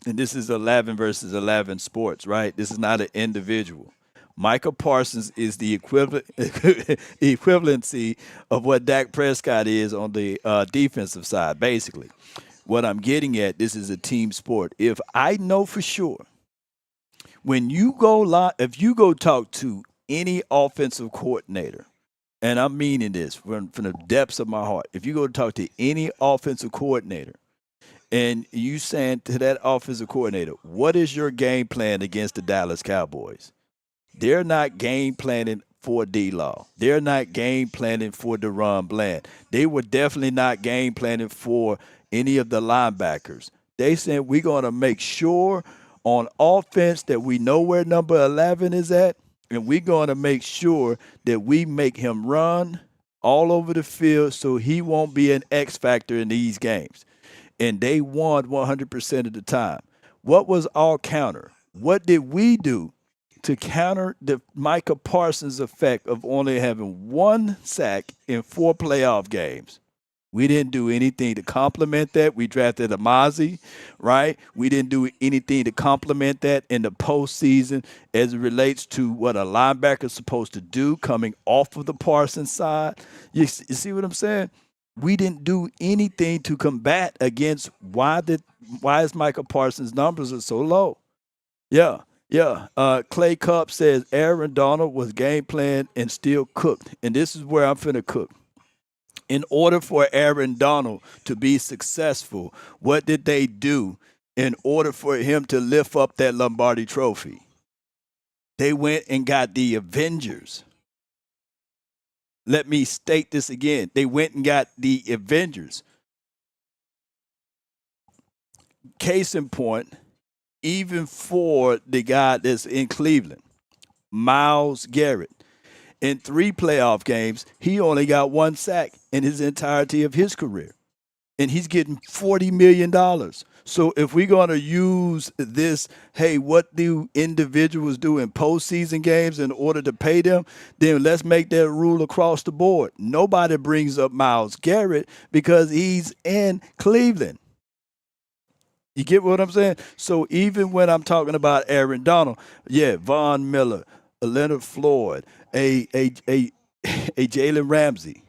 and this is 11 versus 11 sports, right? This is not an individual. Micah Parsons is the equivalency of what Dak Prescott is on the defensive side, basically. What I'm getting at, this is a team sport. If I know for sure, when you go if you go talk to any offensive coordinator, and I'm meaning this from the depths of my heart, if you go talk to any offensive coordinator and you saying to that offensive coordinator, what is your game plan against the Dallas Cowboys? They're not game planning for D-Law. They're not game planning for DeRon Bland. They were definitely not game planning for any of the linebackers. They said we're going to make sure on offense that we know where number 11 is at, and we're going to make sure that we make him run all over the field so he won't be an X factor in these games. And they won 100% of the time. What was our counter? What did we do to counter the Micah Parsons effect of only having 1 sack in 4 playoff games? We didn't do anything to complement that. We drafted Amazi, right? We didn't do anything to complement that in the postseason as it relates to what a linebacker is supposed to do coming off of the Parsons side. You see what I'm saying? We didn't do anything to combat against why is Micah Parsons' numbers are so low. Yeah. Clay Cup says Aaron Donald was game planned and still cooked. And this is where I'm finna cook. In order for Aaron Donald to be successful, what did they do in order for him to lift up that Lombardi trophy? They went and got the Avengers. Let me state this again. They went and got the Avengers. Case in point, even for the guy that's in Cleveland, Myles Garrett, in 3 playoff games, he only got 1 sack in his entirety of his career. And he's getting $40 million. So if we're going to use this, hey, what do individuals do in postseason games in order to pay them, then let's make that rule across the board. Nobody brings up Myles Garrett because he's in Cleveland. You get what I'm saying? So even when I'm talking about Aaron Donald, yeah, Von Miller, a Leonard Floyd, a Jalen Ramsey.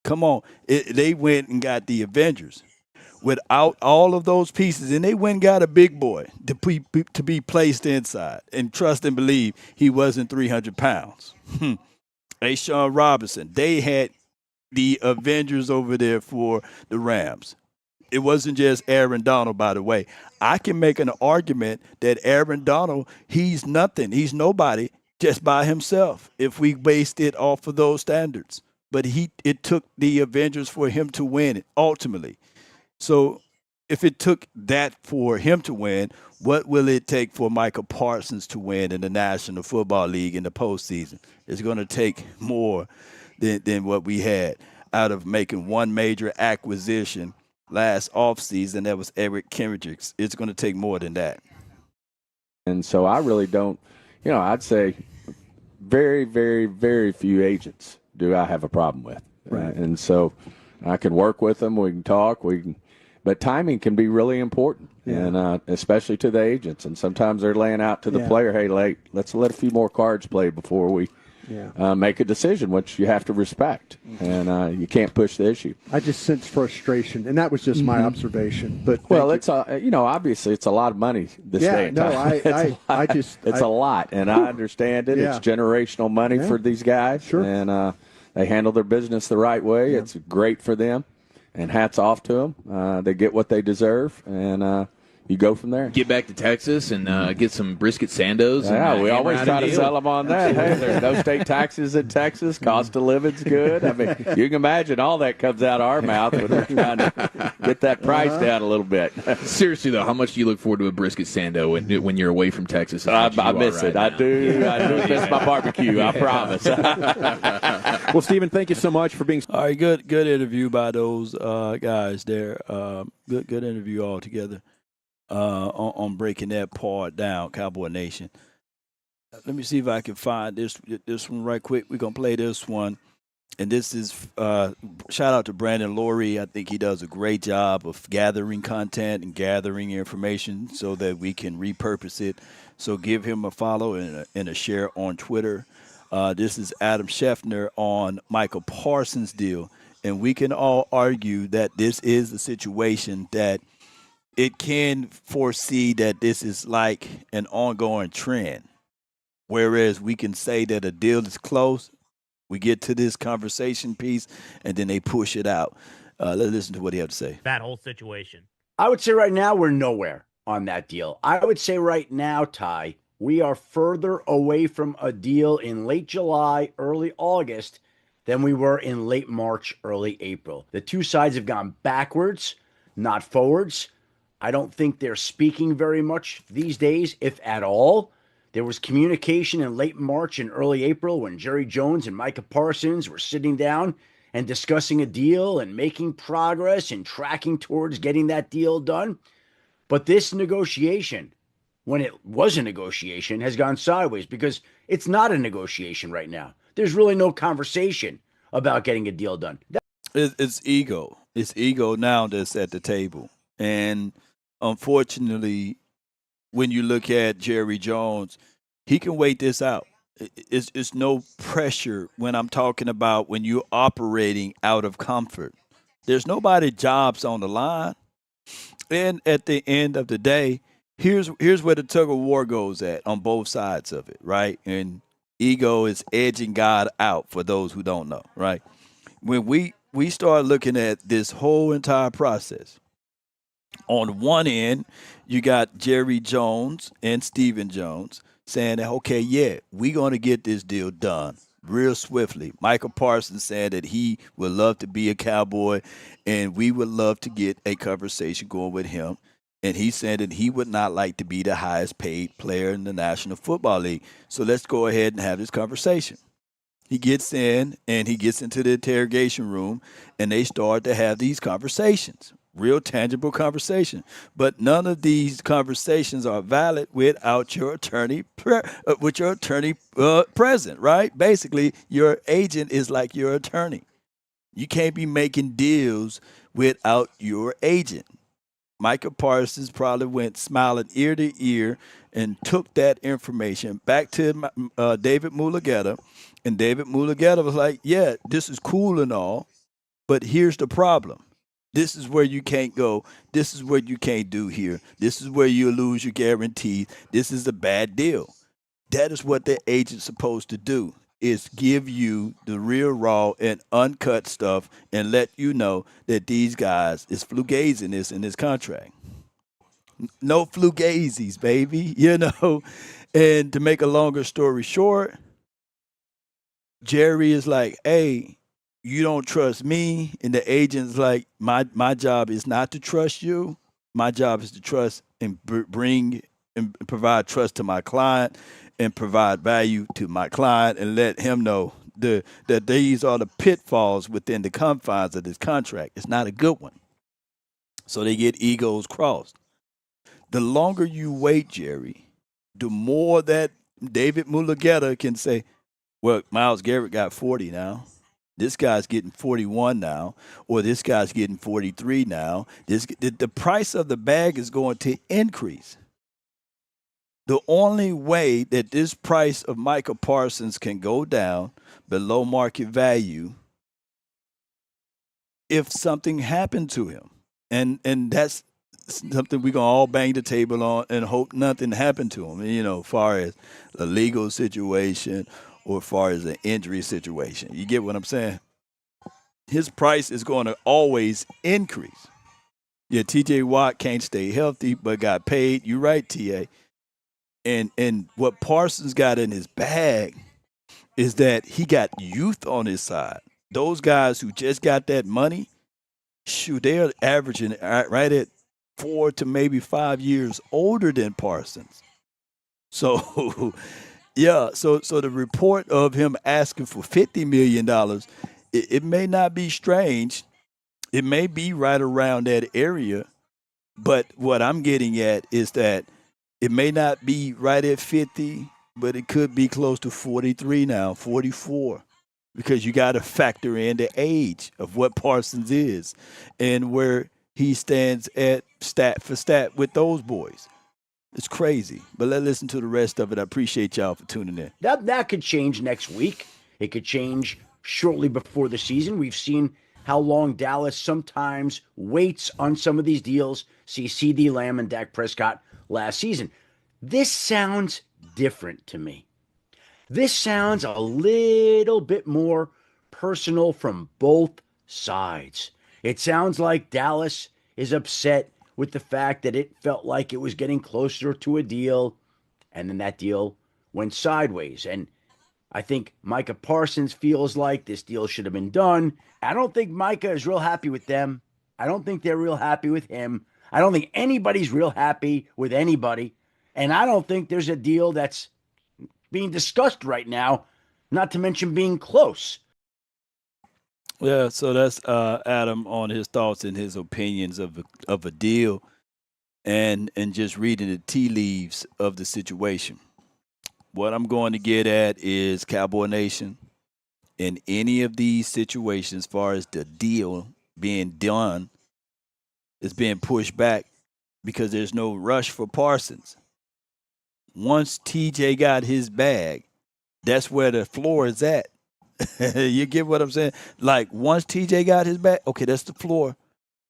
Come on. They went and got the Avengers without all of those pieces, and they went and got a big boy to be placed inside and trust and believe he wasn't 300 pounds. Sean Robinson. They had the Avengers over there for the Rams. It wasn't just Aaron Donald, by the way. I can make an argument that Aaron Donald, he's nothing. He's nobody just by himself if we based it off of those standards. But it took the Avengers for him to win it ultimately. So if it took that for him to win, what will it take for Micah Parsons to win in the National Football League in the postseason? It's going to take more than what we had out of making one major acquisition last offseason. That was Eric Kendricks. It's going to take more than that. And so I really don't, I'd say very, very, very few agents do I have a problem with. Right. And so I can work with them. We can talk. But timing can be really important, and especially to the agents. And sometimes they're laying out to the player, hey, let's let a few more cards play before we make a decision, which you have to respect. And you can't push the issue. I just sense frustration, and that was just my observation. But it's obviously it's a lot of money this day and time. It's a lot, and I understand it. It's generational money for these guys. Sure. And they handle their business the right way. It's great for them, and hats off to them. They get what they deserve, and you go from there. Get back to Texas and get some brisket sandos. Yeah, we always try to sell them on that. Hey, there's no state taxes in Texas. Cost of living's good. I mean, you can imagine all that comes out of our mouth when we're trying to get that price down a little bit. Seriously, though, how much do you look forward to a brisket sando when you're away from Texas? I miss it. I do miss my barbecue. I promise. Well, Stephen, thank you so much for being. All right, good interview by those guys there. Good interview altogether. On breaking that part down, Cowboy Nation. Let me see if I can find this one right quick. We're going to play this one. And this is shout out to Brandon Laurie. I think he does a great job of gathering content and gathering information so that we can repurpose it. So give him a follow and a share on Twitter. This is Adam Scheffner on Michael Parsons' deal. And we can all argue that this is a situation that it can foresee that this is like an ongoing trend, whereas we can say that a deal is close. We get to this conversation piece, and then they push it out. Let's listen to what he had to say. That whole situation. I would say right now we're nowhere on that deal. I would say right now, Ty, we are further away from a deal in late July, early August than we were in late March, early April. The two sides have gone backwards, not forwards. I don't think they're speaking very much these days, if at all. There was communication in late March and early April when Jerry Jones and Micah Parsons were sitting down and discussing a deal and making progress and tracking towards getting that deal done. But this negotiation, when it was a negotiation, has gone sideways because it's not a negotiation right now. There's really no conversation about getting a deal done. It's ego. It's ego now that's at the table. And unfortunately, when you look at Jerry Jones, he can wait this out. It's no pressure when I'm talking about when you're operating out of comfort. There's nobody jobs on the line. And at the end of the day, here's where the tug of war goes at on both sides of it, right? And ego is edging God out for those who don't know, right? When we start looking at this whole entire process, on one end, you got Jerry Jones and Stephen Jones saying that, okay, yeah, we're going to get this deal done real swiftly. Michael Parsons said that he would love to be a Cowboy, and we would love to get a conversation going with him. And he said that he would not like to be the highest paid player in the National Football League. So let's go ahead and have this conversation. He gets in and he gets into the interrogation room, and they start to have these conversations, real tangible conversation. But none of these conversations are valid without your attorney present, right? Basically, your agent is like your attorney. You can't be making deals without your agent. Micah Parsons probably went smiling ear to ear and took that information back to David Mulugeta. And David Mulugeta was like, yeah, this is cool and all, but here's the problem. This is where you can't go. This is what you can't do here. This is where you lose your guarantee. This is a bad deal. That is what the agent's supposed to do, is give you the real raw and uncut stuff and let you know that these guys is flugazing this in this contract. No flugazis, baby, you know. And to make a longer story short, Jerry is like, hey, you don't trust me. And the agent's like, my job is not to trust you. My job is to trust and bring and provide trust to my client and provide value to my client and let him know that these are the pitfalls within the confines of this contract. It's not a good one. So they get egos crossed. The longer you wait, Jerry, the more that David Mulugeta can say, well, Myles Garrett got 40 now. This guy's getting 41 now, or this guy's getting 43 now. The price of the bag is going to increase. The only way that this price of Micah Parsons can go down below market value if something happened to him. And that's something we're going to all bang the table on and hope nothing happened to him, you know, as far as a legal situation or as far as an injury situation. You get what I'm saying? His price is going to always increase. Yeah, T.J. Watt can't stay healthy but got paid. You're right, T.A. And what Parsons got in his bag is that he got youth on his side. Those guys who just got that money, shoot, they're averaging right at 4 to maybe 5 years older than Parsons. So, yeah, so the report of him asking for $50 million, it may not be strange. It may be right around that area. But what I'm getting at is that it may not be right at 50, but it could be close to 43 now, 44, because you got to factor in the age of what Parsons is and where he stands at stat for stat with those boys. It's crazy, but let's listen to the rest of it. I appreciate y'all for tuning in. That could change next week. It could change shortly before the season. We've seen how long Dallas sometimes waits on some of these deals. See CD Lamb and Dak Prescott last season. This sounds different to me. This sounds a little bit more personal from both sides. It sounds like Dallas is upset with the fact that it felt like it was getting closer to a deal, and then that deal went sideways. And I think Micah Parsons feels like this deal should have been done. I don't think Micah is real happy with them. I don't think they're real happy with him. I don't think anybody's real happy with anybody. And I don't think there's a deal that's being discussed right now, not to mention being close. Yeah, so that's Adam on his thoughts and his opinions of a deal and just reading the tea leaves of the situation. What I'm going to get at is Cowboy Nation, in any of these situations, as far as the deal being done, is being pushed back because there's no rush for Parsons. Once TJ got his bag, that's where the floor is at. You get what I'm saying? Like, once TJ got his bag, okay, that's the floor.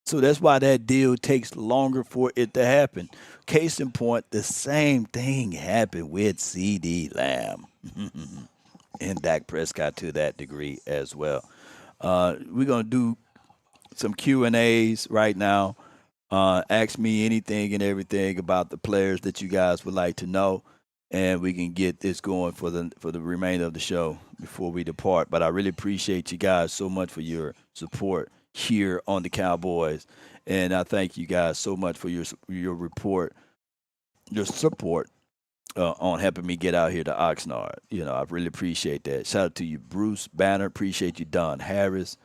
So that's why that deal takes longer for it to happen. Case in point, the same thing happened with CD Lamb and Dak Prescott to that degree as well. We're going to do some Q&As right now. Ask me anything and everything about the players that you guys would like to know. and we can get this going for the remainder of the show before we depart. But I really appreciate you guys so much for your support here on the Cowboys, and I thank you guys so much for your support on helping me get out here to Oxnard. I really appreciate that. Shout out to you, Bruce Banner. Appreciate you, Don Harris,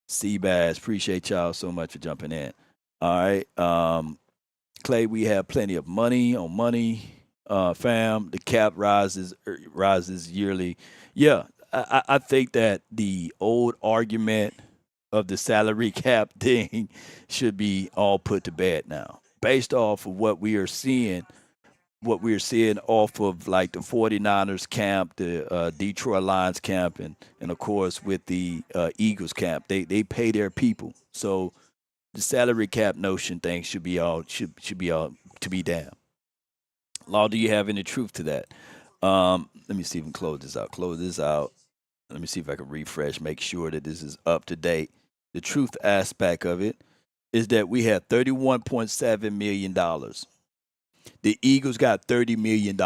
Seabass. Appreciate y'all so much for jumping in. All right, Clay, we have plenty of money on money. Fam, the cap rises yearly. Yeah, I think that the old argument of the salary cap thing should be all put to bed now, based off of what we are seeing off of like the 49ers camp, the Detroit Lions camp, and of course with the Eagles camp. They pay their people, so the salary cap notion thing should be all to be damned. Law, do you have any truth to that? Let me see if we can close this out. Let me see if I can refresh, make sure that this is up to date. The truth aspect of it is that we had $31.7 million. The Eagles got $30 million.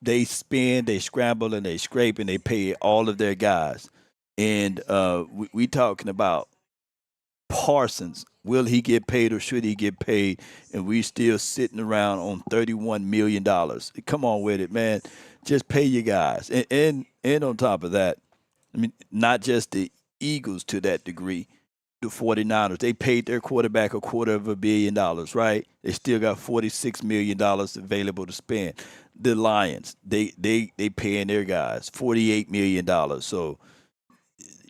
They spend, they scramble, and they scrape, and they pay all of their guys. And we talking about Parsons. Will he get paid or should he get paid? And we still sitting around on $31 million. Come on with it, man. Just pay your guys. And on top of that, I mean, not just the Eagles to that degree, the 49ers, they paid their quarterback $250 million, right? They still got $46 million available to spend. The Lions, they paying their guys $48 million. So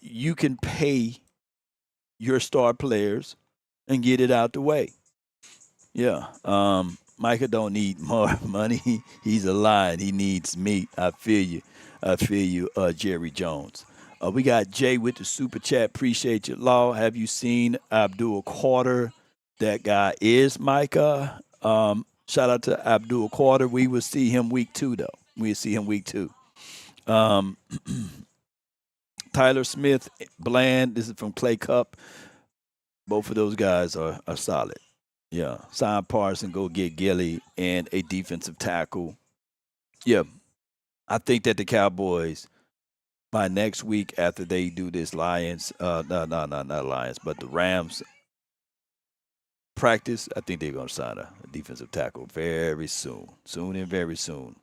you can pay your star players and get it out the way. Yeah. Micah don't need more money. He's a lion. He needs meat. I feel you, Jerry Jones. We got Jay with the super chat. Appreciate you. Law, have you seen Abdul Carter? That guy is Micah. Shout out to Abdul Carter. We will see him week 2, though. We'll see him week 2. Tyler Smith, Bland. This is from Clay Cup. Both of those guys are solid. Yeah. Sign Parsons, go get Gilly, and a defensive tackle. Yeah. I think that the Cowboys, by next week after they do this Lions, not Lions, but the Rams practice, I think they're going to sign a defensive tackle very soon. Very soon.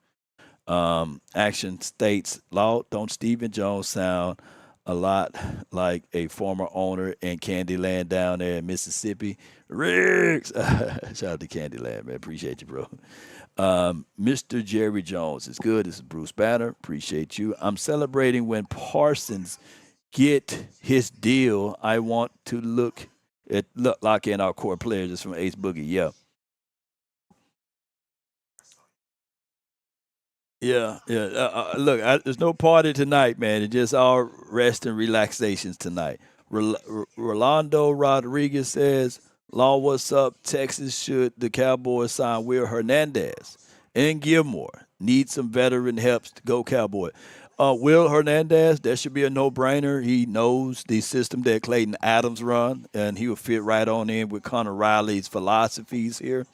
Action states, Law, don't Stephen Jones sound a lot like a former owner in Candyland down there in Mississippi? Riggs! Shout out to Candyland, man. Appreciate you, bro. Mr. Jerry Jones is good. This is Bruce Banner. Appreciate you. I'm celebrating when Parsons get his deal. I want to lock in our core players. This is from Ace Boogie. Yeah. Yeah. Look, there's no party tonight, man. It's just all rest and relaxations tonight. Rolando Rodriguez says, Law, what's up? Texas, should the Cowboys sign Will Hernandez and Gilmore? Need some veteran helps to go Cowboy. Will Hernandez, that should be a no-brainer. He knows the system that Clayton Adams run, and he will fit right on in with Connor Riley's philosophies here.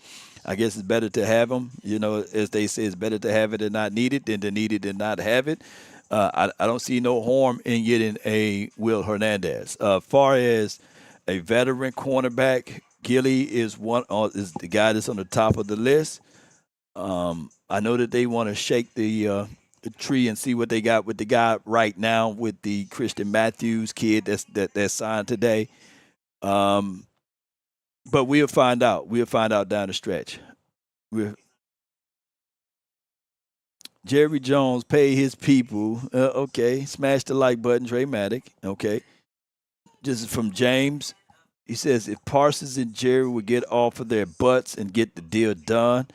I guess it's better to have him. You know, as they say, it's better to have it and not need it than to need it and not have it. I don't see no harm in getting a Will Hernandez. Far as a veteran cornerback, Gilly is the guy that's on the top of the list. I know that they want to shake the tree and see what they got with the guy right now with the Christian Matthews kid that's signed today. But we'll find out. We'll find out down the stretch. Jerry Jones, pay his people. Okay. Smash the like button, Trey Maddock. Okay. This is from James. He says, if Parsons and Jerry would get off of their butts and get the deal done.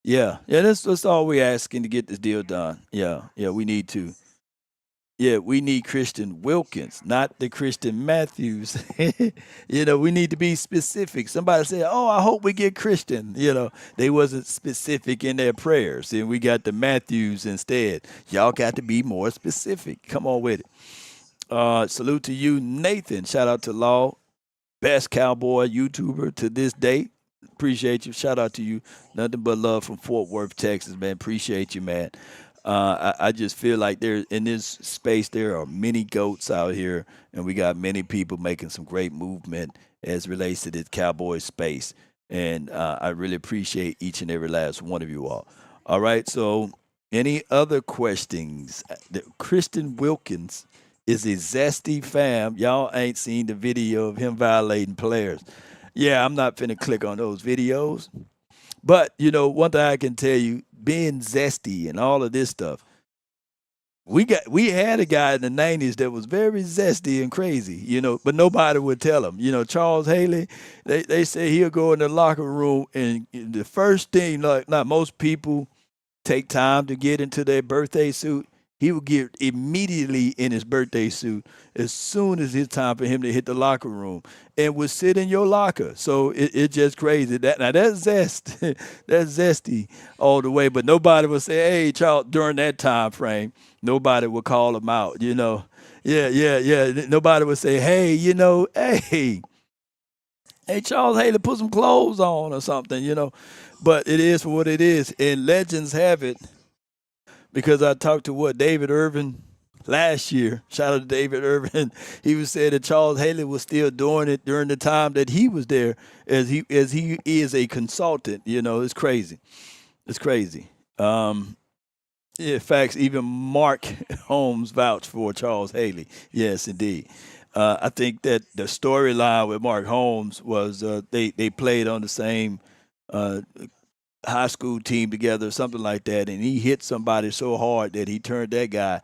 Yeah, that's all we're asking, to get this deal done. Yeah, we need to. Yeah, we need Christian Wilkins, not the Christian Matthews. We need to be specific. Somebody said, oh, I hope we get Christian. They wasn't specific in their prayers, and we got the Matthews instead. Y'all got to be more specific. Come on with it. Salute to you, Nathan. Shout out to Law, best Cowboy YouTuber to this date. Appreciate you. Shout out to you. Nothing but love from Fort Worth, Texas, man. Appreciate you, man. I just feel like there in this space there are many goats out here, and we got many people making some great movement as relates to this Cowboy space. And I really appreciate each and every last one of you all. All right, so any other questions? Kristen Wilkins is a zesty fam. Y'all ain't seen the video of him violating players. Yeah, I'm not finna click on those videos. But, one thing I can tell you, being zesty and all of this stuff, we had a guy in the 90s that was very zesty and crazy, but nobody would tell him. Charles Haley, they say he'll go in the locker room and the first thing, like not most people take time to get into their birthday suit. He would get immediately in his birthday suit as soon as it's time for him to hit the locker room and would sit in your locker. So it's just crazy. That's zest. That's zesty all the way. But nobody would say, hey, Charles, during that time frame, nobody would call him out, Yeah. Nobody would say, hey, hey, Charles Haley, put some clothes on or something, But it is what it is. And legends have it. Because I talked to David Irvin last year. Shout out to David Irvin. He was saying that Charles Haley was still doing it during the time that he was there, as he is a consultant. It's crazy. It's crazy. In fact, even Mark Holmes vouched for Charles Haley. Yes, indeed. I think that the storyline with Mark Holmes was they played on the same high school team together, something like that, and he hit somebody so hard that he turned that guy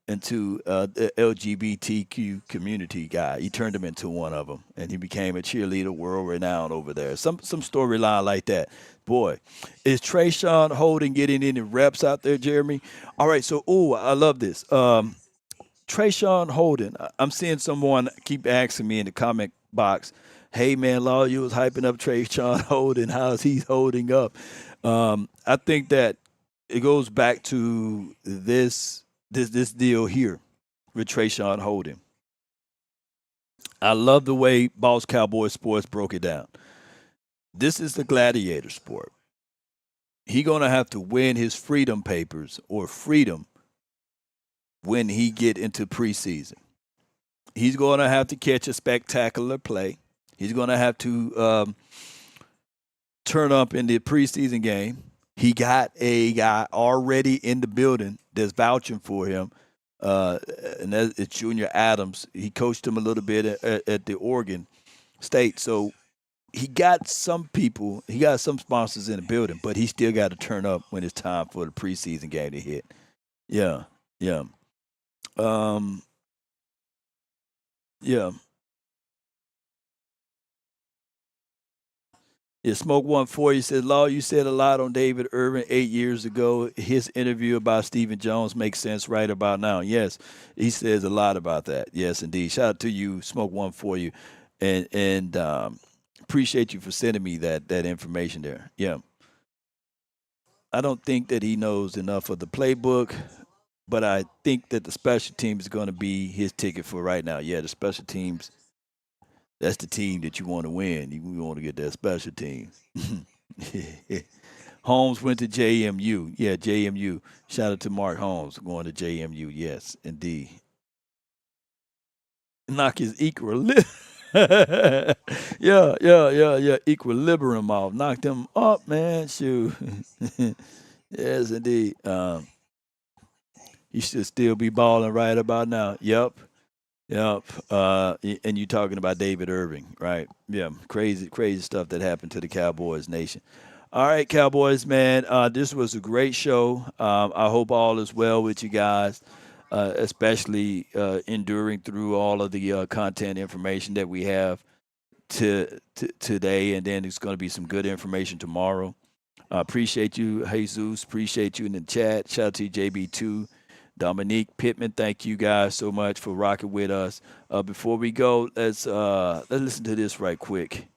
into the LGBTQ community guy. He turned him into one of them, and he became a cheerleader, world renowned over there. Some storyline like that. Boy, is Trayshawn Holden getting any reps out there, Jeremy? All right, so I love this. Trayshawn Holden. I'm seeing someone keep asking me in the comment box, hey man, Law, you was hyping up Trayshawn Holden. How's he holding up? I think that it goes back to this deal here with Trayshawn Holden. I love the way Boss Cowboy Sports broke it down. This is the gladiator sport. He gonna have to win his freedom papers or freedom when he get into preseason. He's gonna have to catch a spectacular play. He's gonna have to turn up in the preseason game. He got a guy already in the building that's vouching for him, and that's Junior Adams. He coached him a little bit at the Oregon State. So he got some people, he got some sponsors in the building, but he still got to turn up when it's time for the preseason game to hit. Yeah. Yeah. Yeah, Smoke 140 says, Law, you said a lot on David Irvin 8 years ago. His interview about Stephen Jones makes sense right about now. Yes, he says a lot about that. Yes, indeed. Shout out to you, Smoke 140, and appreciate you for sending me that information there. Yeah. I don't think that he knows enough of the playbook, but I think that the special team is going to be his ticket for right now. Yeah, the special teams. That's the team that you want to win. You want to get that special team. Holmes went to JMU. Yeah, JMU. Shout out to Mark Holmes going to JMU. Yes, indeed. Knock his equilibrium. Yeah. Equilibrium off. Knocked him up, man. Shoot. Yes, indeed. He should still be balling right about now. Yep. And you're talking about David Irving, right? Yeah, crazy stuff that happened to the Cowboys nation. All right, Cowboys, man, this was a great show. I hope all is well with you guys, especially enduring through all of the content information that we have today, and then there's going to be some good information tomorrow. Appreciate you, Jesus. Appreciate you in the chat. Shout out to JB2. Dominique Pittman, thank you guys so much for rocking with us. Before we go, let's listen to this right quick.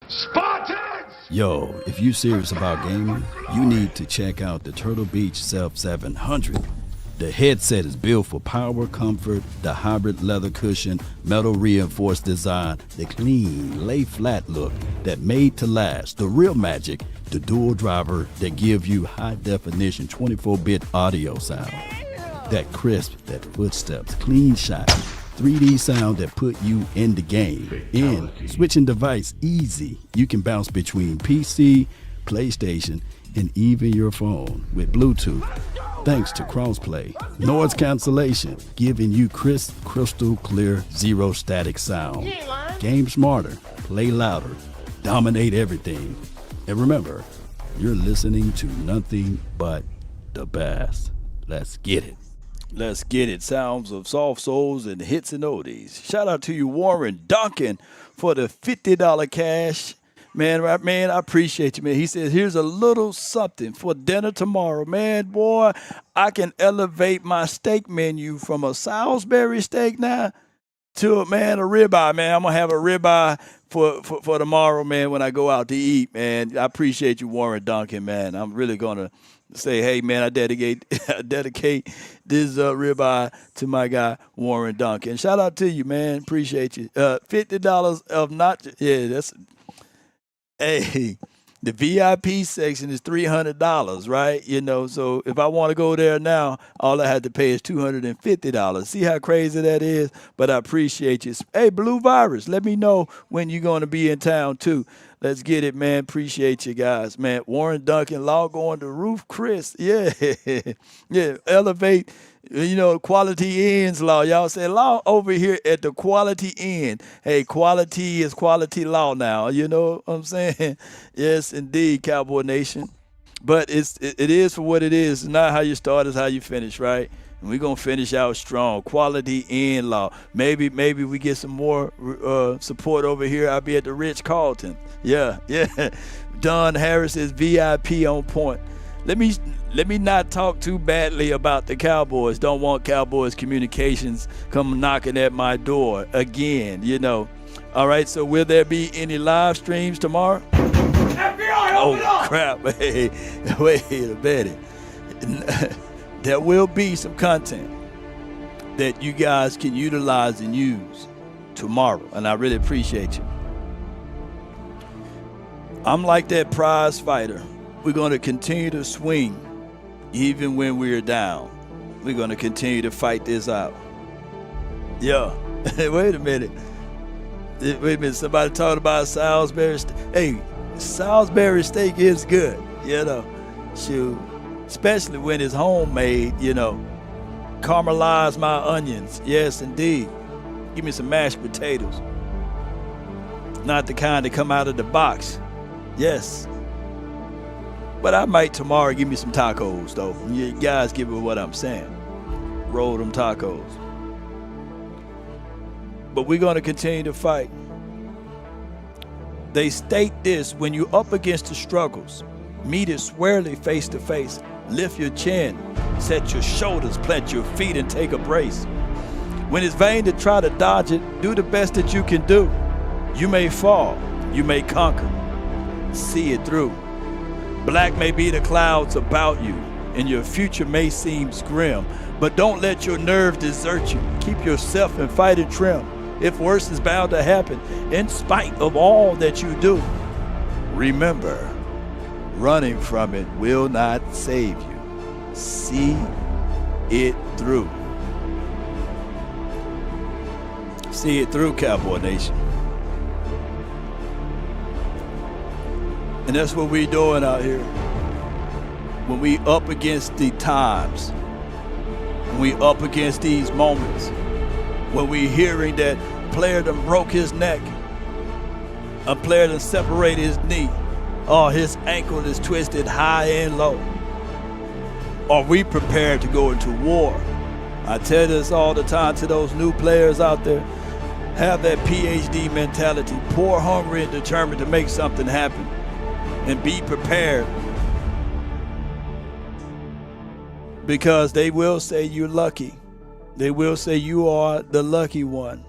Spartans! Yo, if you're serious about gaming, you need to check out the Turtle Beach Self 700. The headset is built for power, comfort, the hybrid leather cushion, metal reinforced design, the clean, lay flat look that made to last, the real magic, the dual driver that give you high definition 24-bit audio sound. That crisp, that footsteps, clean shot, 3D sound that put you in the game. In switching device easy, you can bounce between PC, PlayStation, and even your phone with Bluetooth. Thanks to crossplay, noise cancellation, giving you crisp, crystal clear, zero static sound. Game smarter, play louder, dominate everything. And remember, you're listening to nothing but the best. Let's get it. Let's get it. Sounds of soft souls and hits and oldies. Shout out to you, Warren Duncan, for the $50 cash. Man, I appreciate you, man. He says, here's a little something for dinner tomorrow. Man, boy, I can elevate my steak menu from a Salisbury steak now to, a ribeye, man. I'm going to have a ribeye for tomorrow, man, when I go out to eat, man. I appreciate you, Warren Duncan, man. I'm really going to say, hey, man, I dedicate this ribeye to my guy, Warren Duncan. Shout out to you, man. Appreciate you. $50 of not, yeah, that's... Hey, the VIP section is $300, right? You know, so if I want to go there now, all I have to pay is $250. See how crazy that is? But I appreciate you. Hey, Blue Virus, let me know when you're going to be in town, too. Let's get it, man. Appreciate you guys, man. Warren Duncan, log on to Roof Chris. Yeah, yeah, elevate. You know, Quality Ends Law. Y'all say law over here at the Quality End. Hey, quality is quality law now. You know what I'm saying? Yes, indeed, Cowboy Nation. But it is for what it is. It's not how you start, it's how you finish, right? And we're going to finish out strong. Quality End Law. Maybe we get some more support over here. I'll be at the Rich Carlton. Yeah. Don Harris is VIP on point. Let me not talk too badly about the Cowboys. Don't want Cowboys communications come knocking at my door again, you know. All right, so will there be any live streams tomorrow? FBI, open up! Crap. Hey, wait a minute. There will be some content that you guys can utilize and use tomorrow, and I really appreciate you. I'm like that prize fighter. We're going to continue to swing even when we're down. We're going to continue to fight this out. Yeah. Wait a minute. Somebody talked about Salisbury steak. Hey, Salisbury steak is good, you know. Shoot. Especially when it's homemade, you know. Caramelize my onions. Yes, indeed. Give me some mashed potatoes. Not the kind that come out of the box. Yes. But I might tomorrow give me some tacos, though. You guys give me what I'm saying. Roll them tacos. But we're going to continue to fight. They state this: when you're up against the struggles, meet it squarely face to face. Lift your chin, set your shoulders, plant your feet, and take a brace. When it's vain to try to dodge it, do the best that you can do. You may fall, you may conquer. See it through. Black may be the clouds about you, and your future may seem grim, but don't let your nerve desert you. Keep yourself in fighting trim. If worse is bound to happen, in spite of all that you do, remember, running from it will not save you. See it through. See it through, Cowboy Nation. And that's what we doing out here. When we up against the times, when we up against these moments, when we hearing that player done broke his neck, a player done separated his knee, or his ankle is twisted high and low, are we prepared to go into war? I tell this all the time to those new players out there. Have that PhD mentality, poor, hungry, and determined to make something happen. And be prepared, because they will say you're lucky. They will say you are the lucky one.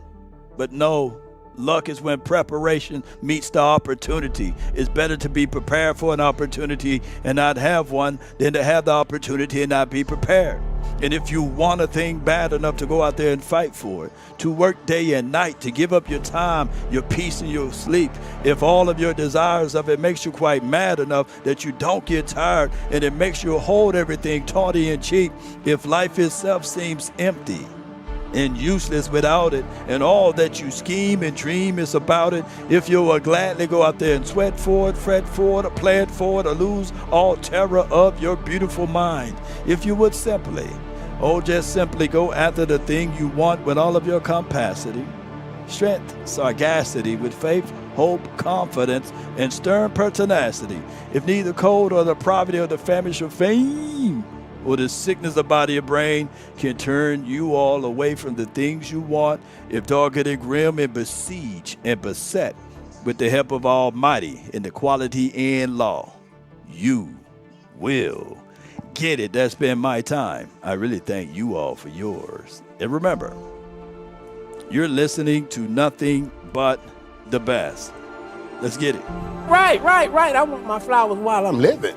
But no, Luck is when preparation meets the opportunity. It's better to be prepared for an opportunity and not have one than to have the opportunity and not be prepared. And if you want a thing bad enough to go out there and fight for it, to work day and night, to give up your time, your peace, and your sleep, if all of your desires of it makes you quite mad enough that you don't get tired and it makes you hold everything tawny and cheap, if life itself seems empty and useless without it, and all that you scheme and dream is about it, if you will gladly go out there and sweat for it, fret for it, or plan for it, or lose all terror of your beautiful mind, if you would simply, just simply go after the thing you want with all of your capacity, strength, sagacity, with faith, hope, confidence, and stern pertinacity, if neither cold or the poverty or the famish of fame or the sickness of body or brain can turn you all away from the things you want, if dogged and grim and besieged and beset with the help of Almighty in the quality and law, you will get it. That's been my time. I really thank you all for yours. And remember, you're listening to nothing but the best. Let's get it. Right. I want my flowers while I'm living.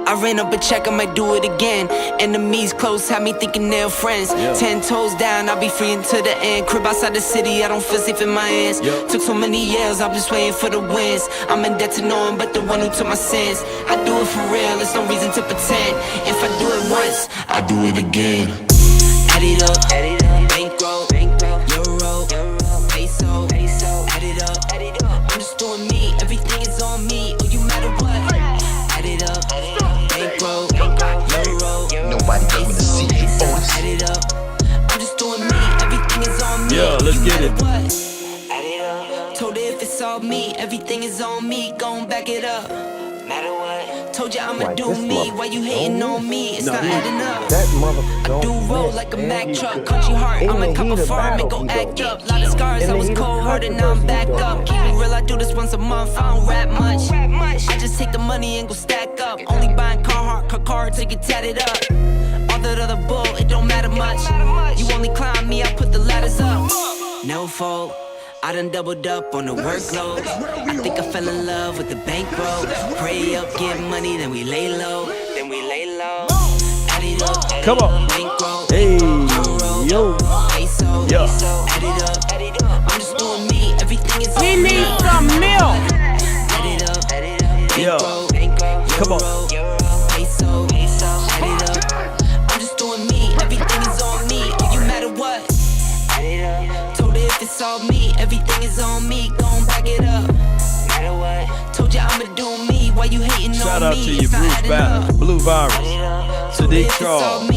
I ran up a check, I might do it again. Enemies close, had me thinking they're friends. 10 toes down, I'll be free until the end. Crib outside the city, I don't feel safe in my hands. Took so many years, I'm just waiting for the wins. I'm in debt to no one but the one who took my sins. I do it for real, there's no reason to pretend. If I do it once, I do it again. Add it up, bankroll, euro, peso, add it up. I'm just doing me, everything is on me. Oh, you matter what? Add it up. Nobody coming to see you, Otis. Add it up. I'm just doing me. Everything is on me. Yeah, let's get it. Add it up. Told her if it's all me, everything is on me. Gon' back it up. Matter what? Told you I'ma do me. Why you hating on me? It's not adding up. That motherfucker do roll like a Mack truck. Country heart. I'ma cop a farm and go act up. Lot of scars. I was cold hearted, now I'm back up. Keep it real. I do this once a month. I don't rap much. I just take the money and go stack up. Only buying car to get tatted up. All that other bull, it don't matter much. You only climb me, I put the ladders up. No fault, I done doubled up on the workload. I think I fell in love with the bankroll. Pray up, get money, then we lay low. Add it up, come on. Bankroll, hey, yo. Peso, yeah. Add it up, I'm just doing me, everything is on me. He needs some milk. Add it up, yeah. Come on. It's all me, everything is on me, gon' back it up. Matter what? Told you I'ma do me, why you hating on me? Shout out to you, Bruce Banner, Blue Virus, Sadiq Charles.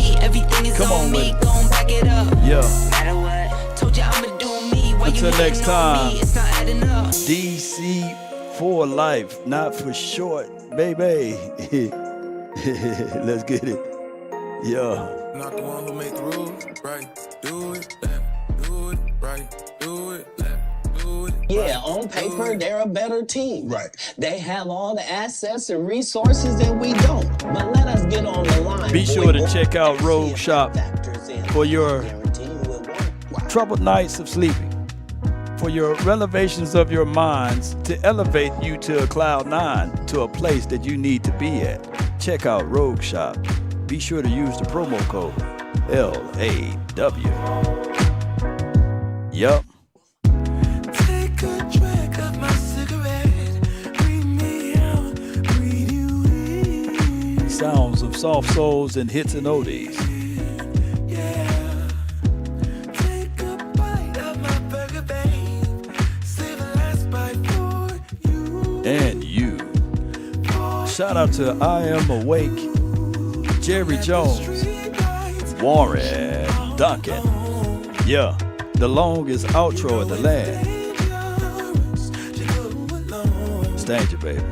Come on with it. Gon' back it up. Yeah. Matter what? Told you I'ma do me, why until you next time, me? It's not adding up. DC for life, not for short, baby. Let's get it. Yeah. Not the one who make the rules, right? Do it, left, do it, right. Do it, left, do it. Yeah, on paper, they're a better team. Right. They have all the assets and resources that we don't. But let us get on the line. Be sure to check out RogueShop for your troubled nights of sleeping, for your renovations of your minds, to elevate you to a cloud nine, to a place that you need to be at. Check out RogueShop. Be sure to use the promo code LAW. Yup. Take a drag of my cigarette. Breathe me out, breathe you in. Sounds of soft souls and hits and oldies. Yeah. Take a bite of my burger, babe. Save the last bite for you. And you. Shout out to I Am Awake, Jerry Jones, Warren Duncan. Yeah. The longest outro in the land. Stanger, baby.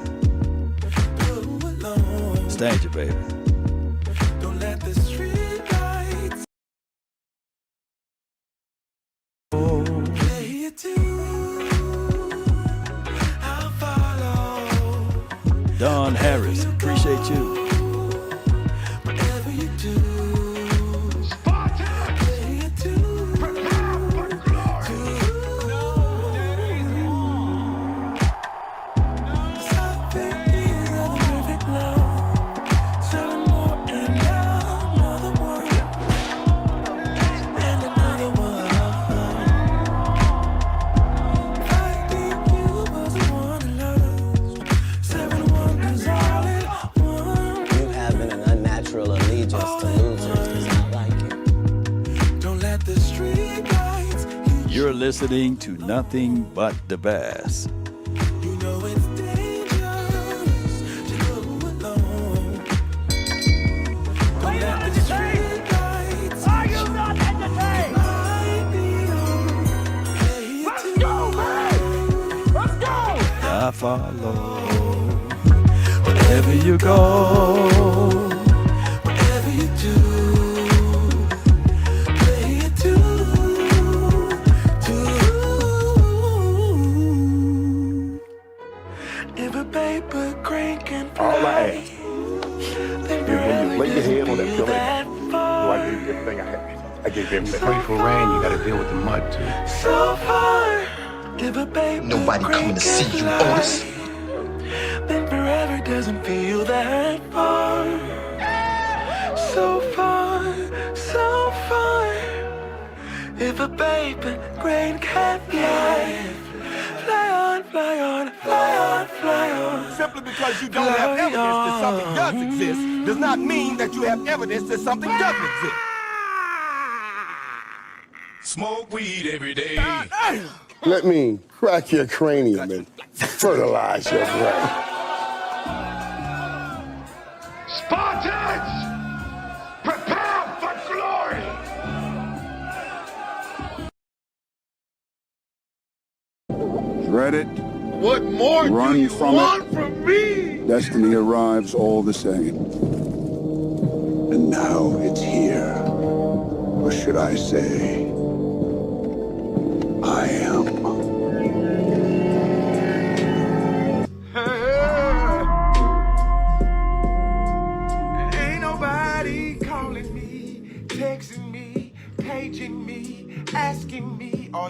Stanger, baby. Don't let the street lights play it too. I'll follow. Don Harris, appreciate you. Whatever you do. Play it too. listening to Nothing But the Bass. You know it's dangerous to go alone. Don't let the street lights. Are you not entertained? Let's go, man! Let's go! I follow wherever you go. Whatever you do, play it too. If a paper crane can fly, All I ask then is when you lay your head on that pillow, that far. I gave you everything I had. I gave you everything. Pray for rain, you gotta deal with the mud too. So far, if a paper Nobody coming to see you, Otis. then forever doesn't feel that far. So far, so far. If a paper crane can fly, fly on, fly on, fly on, fly on. Simply because you don't have evidence that something does exist does not mean that you have evidence that something doesn't exist. Smoke weed every day. Let me crack your cranium and fertilize your brain. Spartans, prepare for glory. Dread it, What more Run do you from want it. from me? destiny arrives all the same. And now it's here. Or should I say, I am. Ain't nobody calling me, texting me, paging me, asking me